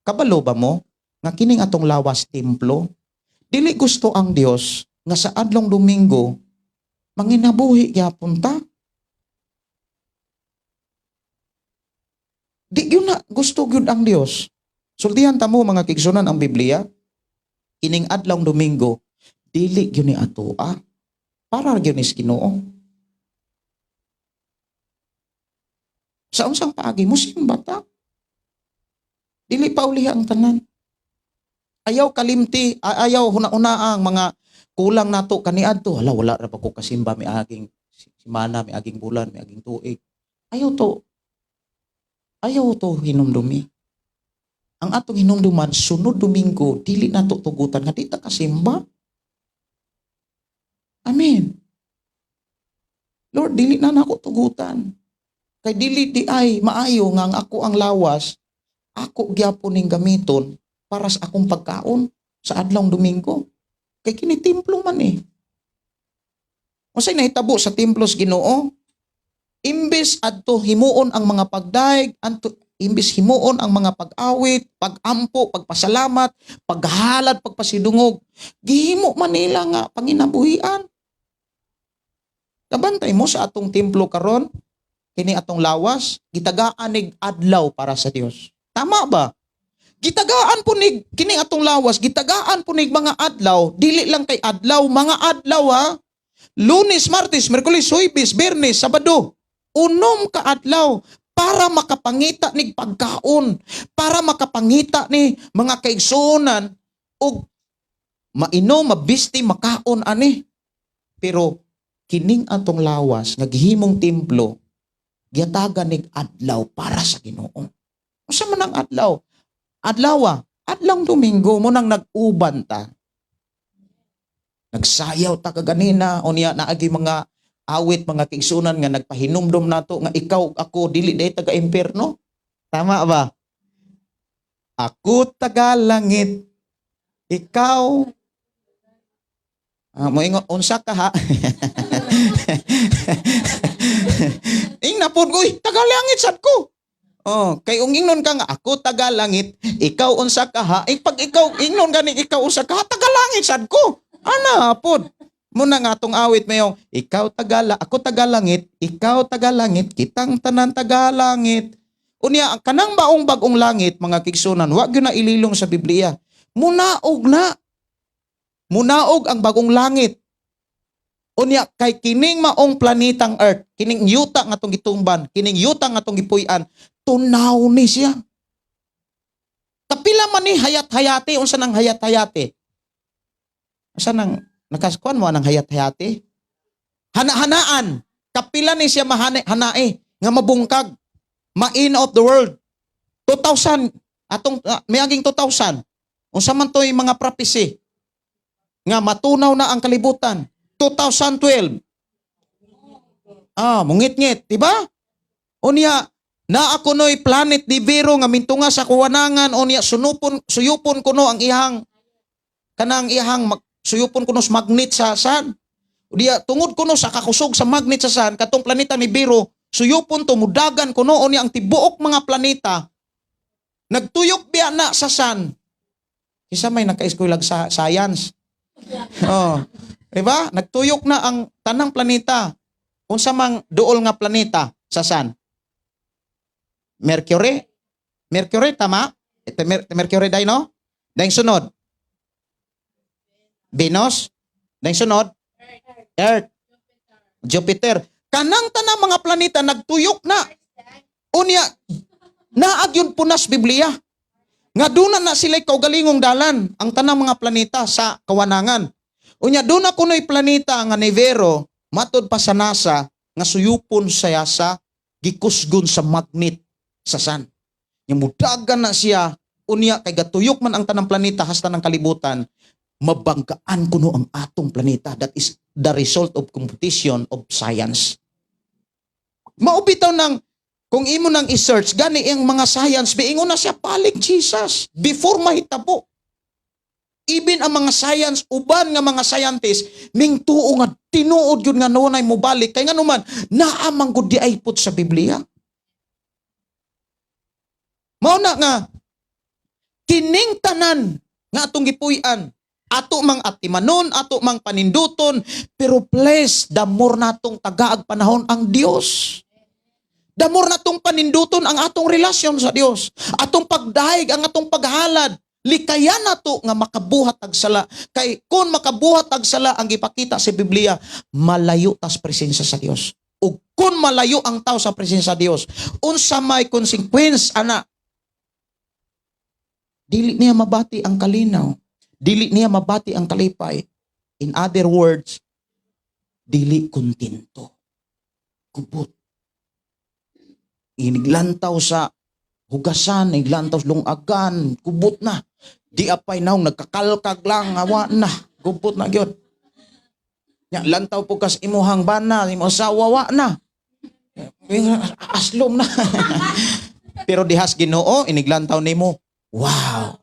Kabalo ba mo nga kining atong lawas templo? Dili gusto ang Dios nga sa adlong Domingo manginabuhi gyapon ta. Di yun na gusto gyud ang Dios. Sultihan ta mo mga kigsunan ang Biblia, kining adlong Domingo dili gyud ni atoa. Para gyud ni Ginoo. Sa unsang paagi mo simba ta. Dili pa uliha ang tanan. Ayaw kalimti, ayaw huna-una ang mga kulang nato kaniadto. Wala ra pa ko kasimba mi aging semana, mi aging bulan, mi aging tuig. Ayaw to hinumdumi. Ang atong hinumduman sunod Domingo dili nato tugutan nga di ta kasimba. Amen. Lord, dili na nako tugutan. Kay dili di ay maayo nga ang ako ang lawas, ako gyapon ning gamiton para sa akong pagkaon sa adlong Domingo. Kay kini templo man eh. Unsay nahitabo sa templo sa Ginoo? Imbes adto himuon ang mga pagdaig, imbes himuon ang mga pag-awit, pag-ampo, pagpasalamat, paghalad, pagpasidungog, gihimo man nila nga panginabuhian. Kabantay mo sa atong templo karon, kini atong lawas, gitagaan nig adlaw para sa Dios. Tama ba? Gitagaan po nig kini atong lawas, gitagaan po nig mga adlaw, dili lang kay adlaw, mga adlaw ha. Lunes, Martes, Miyerkules, Huwebes, Biyernes, Sabado, unom ka adlaw para makapangita nig pagkaon, para makapangita ni mga kaigsunan og mainom, mabisti, makaon ani. Pero kining atong lawas nga gihimong templo, giyatagan nig adlaw para sa Ginoo. Unsa man ang adlaw? Adlong Domingo mo nang nag-uban ta. Nagsayaw ta kaganina, unya naagi mga awit, mga kaigsunan nga nagpahinumdom nato nga ikaw ako dili day taga impierno. Tama ba? Ako taga langit, ikaw mo ingon unsa ka ha? Napod ko, taga langit sad ko. Kay ingnon ka nga ako taga langit, ikaw unsa ka ha? Pag ikaw ingnon gani ikaw unsa ka ha, taga langit sad ko. Ana pod. Muna nga atong awit mayong ako taga langit, ikaw taga langit, kitang tanan taga langit. Unya kanang maong bagong langit mga kigsunan, wa gyud na ililong sa Biblia. Munaog ang bagong langit. Unya kay kining maong planetang Earth, kining yuta nga atong gitumban, kining yuta nga atong gipuy-an, tunaw ni siya. Kapila man ni hayat-hayati, unsa nang hayat-hayati? Unsa nang nakaskuan mo nang hayat-hayati? Hana-hanaan. Kapila ni siya hanae nga mabungkag. Ma-in of the world. 2000 atong miaging 2000. Unsa man toy mga prophecy nga matunaw na ang kalibutan. 2012. Mungit-ngit, di ba? Unya na ako noy planet di Vero nga mintunga sa kuwanangan, unya suyupon kuno ang ihang suyupon kuno sa magnet sa sun. Unya tungod kuno sa kakusog sa magnet sa sun katong planeta ni Vero, suyupon to mudagan kuno unya ang tibuok mga planeta nagtuyok biya na sa sun. Isa may naka-eskwela sa science. Diba? Nagtuyok na ang tanang planeta. Unsa mang duol nga planeta sa Sun? Mercury? Mercury, tama? Ito, Mercury day, no? Dahil sunod? Venus? Dahil sunod? Earth? Jupiter? Kanang tanang mga planeta nagtuyok na. Unya, naag yun punas Biblia. Nga doon na sila kaugalingong dalan ang tanang mga planeta sa kawanangan. Unya, doon na kuno'y planeta nga ni Vero, matod pa sa NASA, nga suyupon saya sa gikusgon sa magnet sa Sun. Yung mudagan na siya, unya, kay gatuyok man ang tanang planeta hasta ng kalibutan, mabanggaan kuno ang atong planeta. That is the result of competition of science. Maubitaw ng kung imo nang i-search, gani ang mga science, biingon na siya palig Jesus before mahitabo. Even ang mga science, uban nga mga scientists, ming tuo nga tinuod yun nga noon ay mubalik. Kaya nga naman, naamang ko di ay put sa Biblia. Mauna nga, kining tanan nga atong gipuy-an, ato mang atimanon, ato mang paninduton, pero please, damor natong tagaag panahon ang Dios. Damor natong paninduton ang atong relasyon sa Dios. Atong pagdaig, ang atong paghalad. Likaya na to nga makabuhat ag sala. Kay kung makabuhat ag sala ang gipakita sa Biblia, malayo tas presensya sa Dios. Ug kung malayo ang tao sa presensya sa Dios, unsa may consequence ana? Dili niya mabati ang kalinaw. Dili niya mabati ang kalipay. In other words, dili kontento. Kubot. Iniglantaw sa hugasan, iglantaw sa lungagan, kubot na. Di apay naong nagkakalkag lang, awa na, kubot na gyud. Ya, lantaw po kas imuhang bana, imo asawa, wa na. Aslom na. Pero dihas Ginoo, iniglantaw nimo. Wow.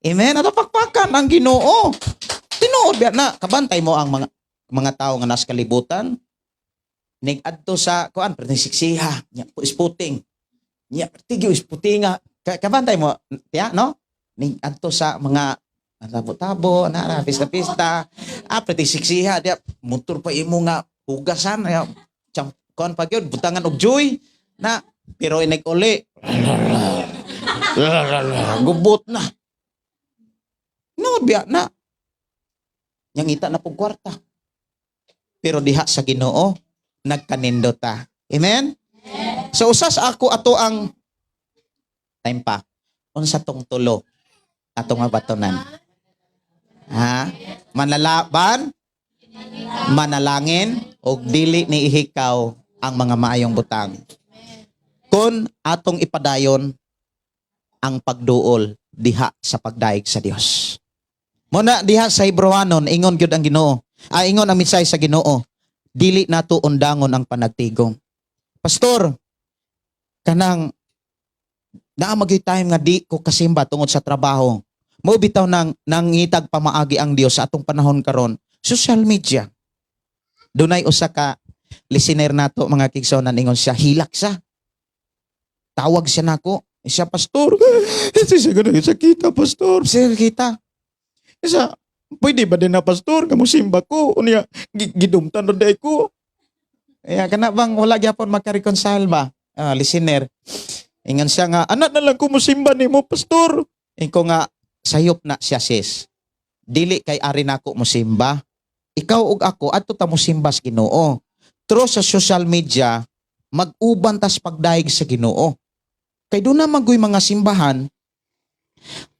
Amen. Ato pakpakan ang Ginoo. Tinuod biya na kabantay mo ang mga tao nga nas kalibutan. Nig-adto sa kuan siksiha, nya isputing. Nya tigyo isputinga. Kabantay mo, tiya, no? Nig-adto sa mga tabo-tabo, na pista-pista. Siksiha, dia motor pa imo nga hugasan, kuan pa gyud butangan og joy na pero inig-uli. Gubot na. No, biya na. Nyangita na pug kwarta. Pero diha sa Ginoo nagkanindota. Amen? So usas ako ato ang time pa. Unsa tong tulo ato nga batonan? Ha? Manlalaban, manalangin, og dili ni ihikaw ang mga maayong butang. Kun atong ipadayon ang pagduol diha sa pagdaig sa Dios. Muna diha sa Hebrewanon ingon gyud ang Ginoo. Ingon ang mensahe sa Ginoo. Dili nato undangon ang panagtigong. Pastor, kanang naamagay time nga di ko kasimba tungod sa trabaho. Mao bitaw nang nangitag pamaagi ang Dios sa atong panahon karon. Social media. Dunay usa ka listener nato mga kigsonan ingon siya hilak sa. Tawag siya nako. Siya pastor. Siya ganun sa kita pastor. Siya kita. Siya pwede ba din na pastor kamo simba ko unya gidumtan do day ko. Kaya kana bang wala gyapon maka-reconcile ba? Listener. Ingon siya nga anak na lang ko mo simba nimo pastor. Iko nga sayop na siya sis. Dili kay ari nako mo simba. Ikaw ug ako adto ta mo simba sa Ginoo. Through sa social media mag-uban tas pagdaig sa Ginoo. Kay doon na magoy mga simbahan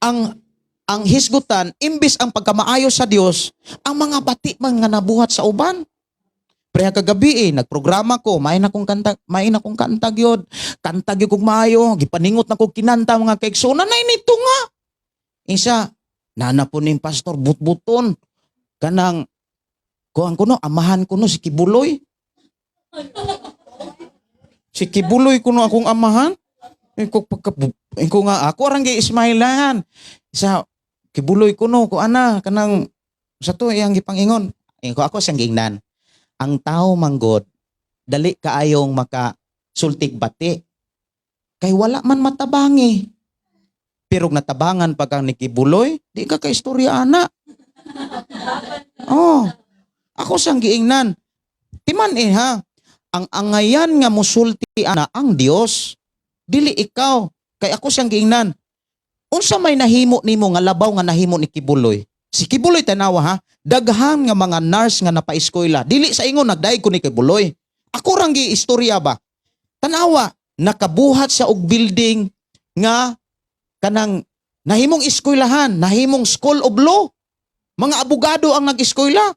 ang hisgutan, imbis ang pagkamaayo sa Dios, ang mga bati man nga nabuhat sa uban. Preha kagabi nagprograma ko, may na kong kanta gyud. Kanta gyud kog maayo, gipaningot na kog kinanta mga kaigsoon. Nanay nito nga. Isa, nana po ning pastor butbuton. Kanang kuan kuno amahan kuno si Kibuloy. Si Kibuloy kuno akong amahan. Ko nga ako arang gi Ismailan. Isa Kibuloy kuno ko ana kanang sa to iyang gipangingon. Ko ako siyang giingnan. Ang tao manggod dali kaayong makasultig bati. Kay wala man matabangi. Pero natabangan pag ang ni Kibuloy, di ka kaistorya ana. Oh, ako siyang giingnan. Timan ha, ang angayan nga musulti ana ang Dios, dili ikaw. Kay ako siyang giingnan. Unsa may nahimo nimo nga labaw nga nahimo ni Kibuloy? Si Kibuloy tanawa ha, daghan nga mga nurse nga napaeskwela. Dili sa ingon nagdaig ko ni Kibuloy. Ako rang giistorya ba? Tanawa, nakabuhat sa og building nga kanang nahimong eskwelahan, nahimong school of law. Mga abogado ang nag-eskwela.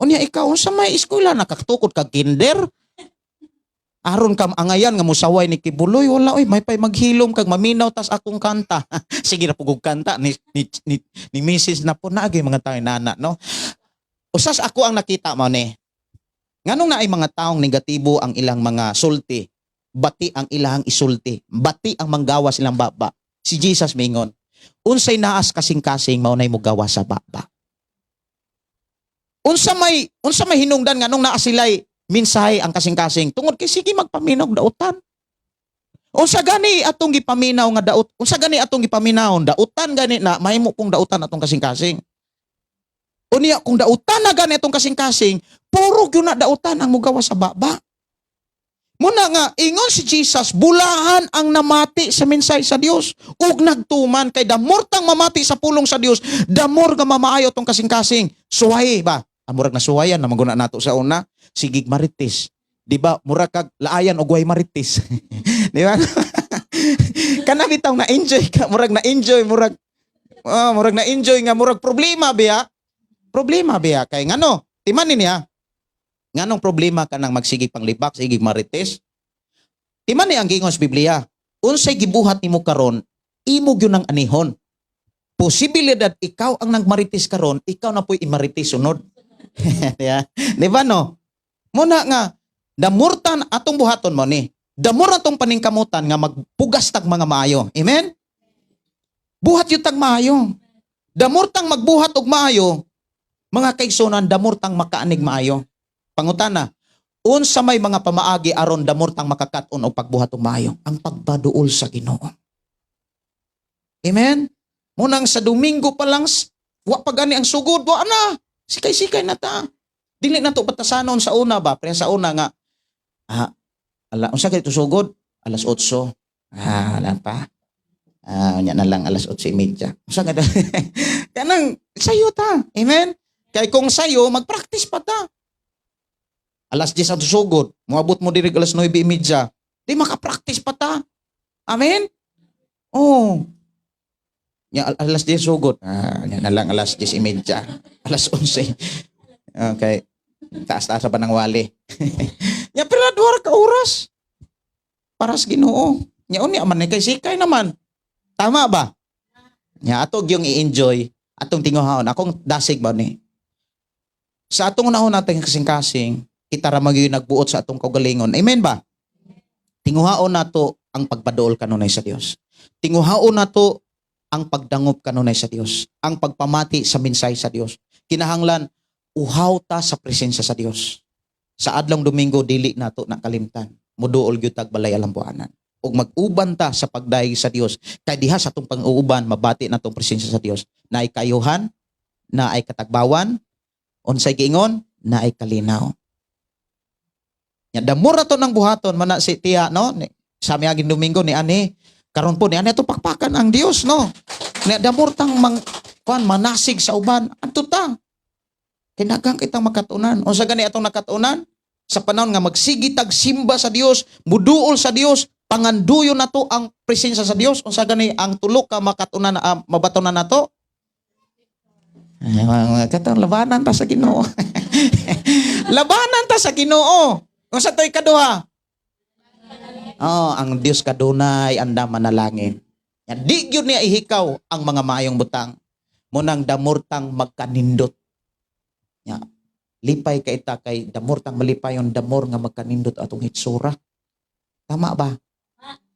Unya ikaw unsa may eskwela nakatukod kag kinder? Aron kam angayan nga musaway ni Kibuloy, wala oy may pay maghilom kag maminaw tas akong kanta. Sige na pugog kanta ni Mrs. na po naagay mga tayo nana no. Usas ako ang nakita mo ni. Nganong na ay mga taong negatibo ang ilang mga sulti, bati ang ilang isulti, bati ang manggawa silang baba. Si Jesus mingon, unsay naas kasing-kasing maunay mo gawa sa baba. Unsa may hinungdan nganong naa silay mensahe ang kasing-kasing tungod kay sige magpaminaw dautan. Unsa gani atong gipaminaw nga daot? Unsa gani atong gipaminaw dautan gani na mahimo kong dautan atong kasing-kasing. Unya kung dautan na gani atong kasing-kasing, puro gyud na dautan ang mugawa sa baba. Muna nga ingon si Jesus, bulahan ang namati sa mensahe sa Dios ug nagtuman kay damor tang mamati sa pulong sa Dios, damor nga mamaayo tong kasing-kasing. Suway ba? Murag na suwayan na maguna nato sa una, sigig marites. Di ba? Murag kag laayan og way marites. Di ba? Kana bitaw na enjoy ka, murag na enjoy, murag na enjoy nga murag problema biya. Problema biya kay ngano? Timanin niya. Nganong problema ka nang magsigig panglibak, sigig marites? Timan ni ang gingon sa Biblia, unsay gibuhat nimo karon, imo gyud ang anihon. Posibilidad ikaw ang nagmarites karon, ikaw na po'y imarites sunod. Di ba no? Muna nga, damurtan atong buhaton mo ni. Damur atong paningkamutan nga magpugas tag mga maayo. Amen? Buhat yung tag maayo. Damurtang magbuhat og maayo, mga kaigsunan, damurtang makaanig maayo. Pangutana, unsa may mga pamaagi aron damurtang makakaton og pagbuhat og maayo? Ang pagbaduol sa Ginoo. Amen? Munang sa Domingo pa lang, wa pa gani ang sugod, wa na. Sikay-sikay na ta. Dili na to batasanon sa una ba? Pero sa una nga, unsa kay sugod? Alas 8. Wala pa. Nya na lang alas 8:30. Unsa nga kanang sayo ta. Amen? Kay kung sayo, mag-practice pa ta. Alas 10 ang sugod, moabot mo diri alas 9:30. Di maka-practice pa ta. Amen? Oh. Ya, alas 10 sugod. Yan na lang alas 10:30. Alas 11. Okay. Taas-taas pa ng wali. Ya, pero 2 ka oras. Para sa Ginoo. Ya, unya man kay sikay naman. Tama ba? Ya, atog yung i-enjoy. Atong tinguhaon. Akong dasig ba ni? Sa atong unahon natin kasing-kasing, kita ra magyo nagbuot sa atong kaugalingon. Amen ba? Tinguhaon nato ang pagpaduol kanunay sa Dios. Tinguhaon nato ang pagdangop kanunay sa Dios, ang pagpamati sa mensahe sa Dios. Kinahanglan uhaw ta sa presensya sa Dios. Sa adlong Domingo dili nato nakalimtan. Muduol gyud tag balay alampuanan. Ug mag-uban ta sa pagdayeg sa Dios. Kay diha sa atong pang-uuban mabati natong presensya sa Dios. Naay kayuhan, naay katagbawan, unsay giingon, naay kalinaw. Ya damor to ng buhaton man si tiya no sa miaging Domingo ni ani karon po ni ani ato pakpakan ang Dios no. Ni damor tang manasig sa uban adto ta. Kinagang kitang makatunan. Unsa gani atong nakatunan sa panahon nga magsigi tag simba sa Dios, muduol sa Dios, panganduyo nato ang presensya sa Dios. Unsa gani ang tulo ka makatunan mabatonan nato? Katong labanan ta sa Ginoo. Labanan ta sa Ginoo. Unsa toy kaduha? Ang Dios kadunay anda manalangin. Ya di gyud niya ihikaw ang mga maayong butang. Munang damurtang magkanindot. Ya lipay ka ita kay damurtang malipayon damor nga magkanindot atong hitsura. Tama ba?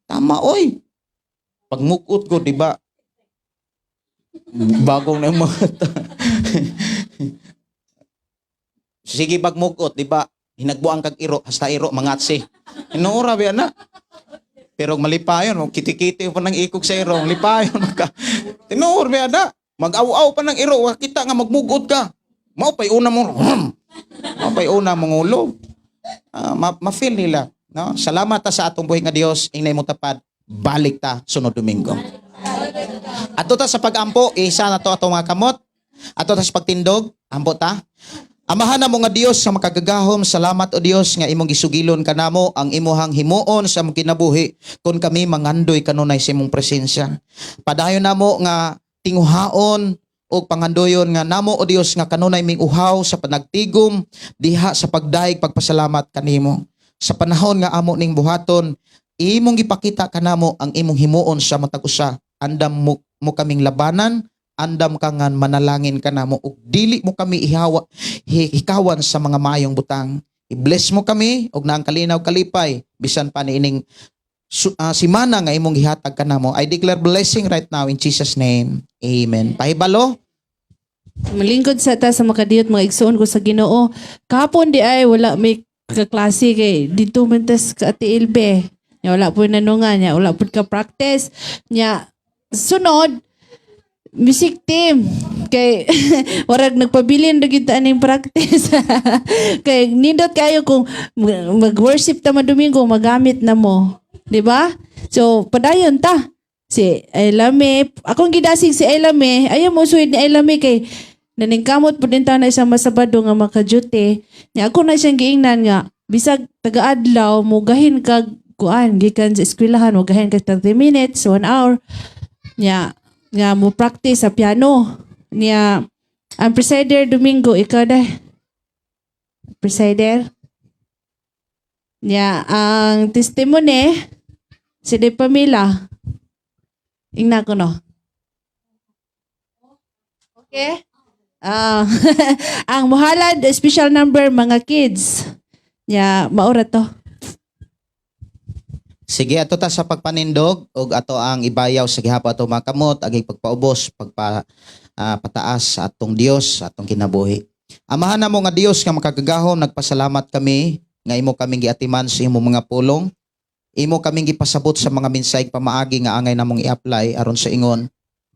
Tama oy. Pagmukot ko di ba? Bagong na mga sige pagmukot di ba? Hinagbuang kag iro, hasta iro mangatsi. Inuura ba na? Pero malipayon, kiti-kiti pa nang ikog sa iro, lipayon ka. Tinuor ba na? Mag-aw-aw pa ng iro, kita nga magmugod ka. Mao pay una mo. Mao pay una mong ulo. Ma-feel nila, no? Salamat ta sa atong buhi nga Dios, ingnay mo tapad. Balik ta sunod Domingo. Ato ta sa pagampo, isa na to atong mga kamot. Ato ta sa pagtindog, ampo ta. Amahan na mo nga Dios sa makagagahom, salamat o Dios nga imong gisugilon kanamo ang imuhang himuon sa among kinabuhi kun kami mangandoy kanunay sa imong presensya. Padayon namo nga tinguhaon o pangandoyon nga namo o Dios nga kanunay ming uhaw sa panagtigom diha sa pagdaig pagpasalamat kanimo. Sa panahon nga amo ning buhaton, imong gipakita kanamo ang imong himuon sa matag usa. Andam mo kaming labanan, andam ka nga manalangin ka namo ug dili mo kami hikawan sa mga mayong butang. I-bless mo kami ug naang kalinaw kalipay bisan pa niining simana nga imong gihatag kanamo. I declare blessing right now in Jesus name. Amen. Pahibalo. Malingkod sa ta sa makadiyot mga igsoon ko sa Ginoo. Kahapon di ay wala may kaklase kay dito man tas ka Ate Ilbe. Nya wala po nanungan nya, wala po ka practice nya. Sunod music team kay warag nagpabilin ra gyud ta aning practice. Kay nindot kayo kung mag-worship ta Domingo magamit na mo, di ba? So padayon ta. Si Elame, akong gidasig si Elame, ayaw mo suwid ni Elame kay naningkamot po din ta na isang masabado nga makaduty. Nya ako na siyang giingnan nga bisag taga-adlaw mo gahin kag kuan gikan sa eskwelahan mo gahin kag 30 minutes, 1 hour. Nya nga mo practice sa piano. Nya ang presider Domingo ikaw dah. Presider. Nya ang testimony si De Pamela. Ingna ko no. Okay? Ang muhalad special number mga kids. Nya maura to. Sige, ato ta sa pagpanindog ug ato ang ibayaw sa gihapon ato mga kamot aging pagpaubos, pataas sa atong Dios, sa atong kinabuhi. Amahan na mo nga Dios nga makagagahom, nagpasalamat kami nga imo kaming giatiman sa imong mga pulong. Imo kaming gipasabot sa mga mensaheng pamaagi nga angay namong i-apply aron sa ingon.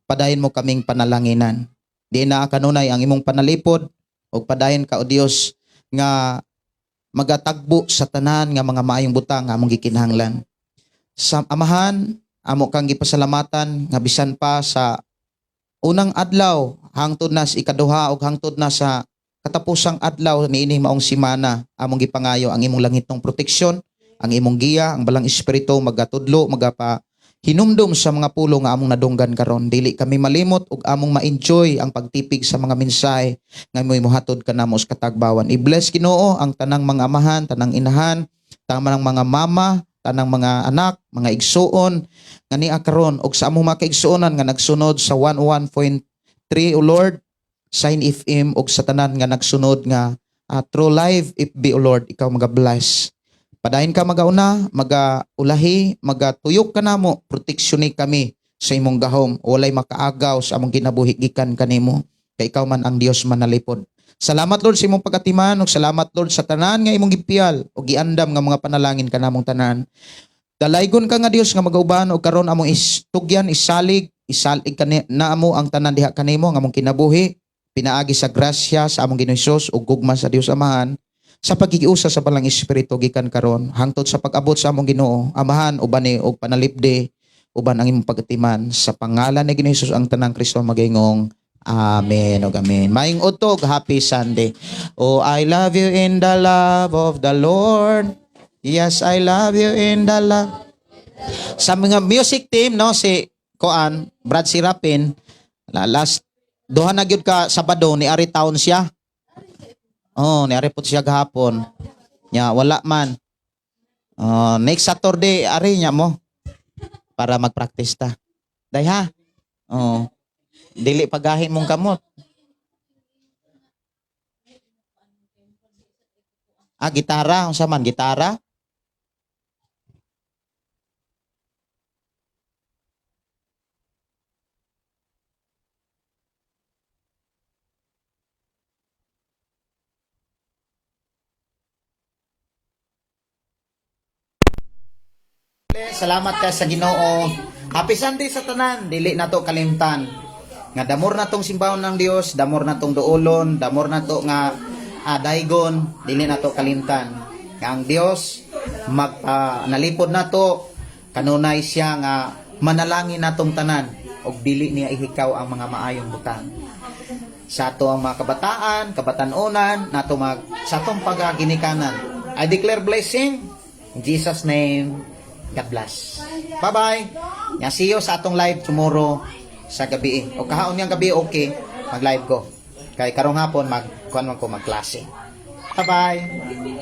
Padayon mo kaming panalanginan. Di na kanunay ang imong panalipod ug padayon ka o Dios nga magatagbo sa tanan nga mga maayong butang nga among gikinahanglan. Sa amahan, amo kang gipasalamatan nga bisan pa sa unang adlaw hangtod na sa ikaduha ug hangtod na sa katapusang adlaw niining maong simana among gipangayo ang imong langitong proteksyon, ang imong giya, ang balang espiritu magatudlo, magapa hinumdum sa mga pulo nga among nadunggan karon. Dili kami malimot ug among ma-enjoy ang pagtipig sa mga mensahe nga imoy mohatod kanamo sa katagbawan. I-bless Ginoo ang tanang mga amahan, tanang inahan, tanang mga mama, tanang mga anak, mga igsuon nga niya karon ug sa among mga kaigsuonan nga nagsunod sa 101.3 o Lord, Sign FM ug sa tanan nga nagsunod nga True Live FB o Lord, ikaw maga-bless. Padayon ka magauna, magaulahi, magatuyok ka namo, proteksyon kami sa imong gahom. Walay makaagaw sa among kinabuhi gikan kanimo. Kay ikaw man ang Dios manalipod. Salamat Lord sa imong pagatiman ug salamat Lord sa tanan nga imong gipiyal ug giandam nga mga panalangin kanamong tanan. Dalaygon ka nga Dios nga magauban ug karon among istugyan, isalig na amo ang tanan diha kanimo nga among kinabuhi. Pinaagi sa grasya sa among Ginoong Hesus ug gugma sa Dios Amahan sa pagkikiusa sa balang espiritu gikan karon hangtod sa pag-abot sa among Ginoo. Amahan ubani ug panalipde uban ang imong pagatiman sa pangalan ni Ginoong Hesus ang tanang Kristo magingong amen o amen. Maayong utog, happy Sunday. Oh, I love you in the love of the Lord. Yes, I love you in the love. Sa mga music team, no, si Koan, Brad Sirapin, last, duha na gyud ka Sabado, ni Ari Town siya. Oh, ni Ari po siya gahapon. Nya, wala man. Next Saturday, Ari niya mo. Para mag-practice ta. Day ha? Oh. Dili pagahin mong kamot. Gitara. Unsa man, gitara? Salamat ka sa Ginoo. Happy Sunday sa tanan. Dili na to kalimtan. nga damor na tong simbahon ng Dios, damor na tong duolon, damor na to nga daygon, dili na to kalimtan. Nga ang Dios nalipod na to, kanunay siya nga manalangin natong tanan og dili niya ihikaw ang mga maayong butang. Sa ato ang mga kabatanunan, nato sa atong pagaginikanan. I declare blessing in Jesus' name. God bless. Bye-bye. Nya see you sa atong live tomorrow sa gabi. O kahaon yang gabi, okay, mag-live ko. Kay karong hapon, magklase. Bye-bye.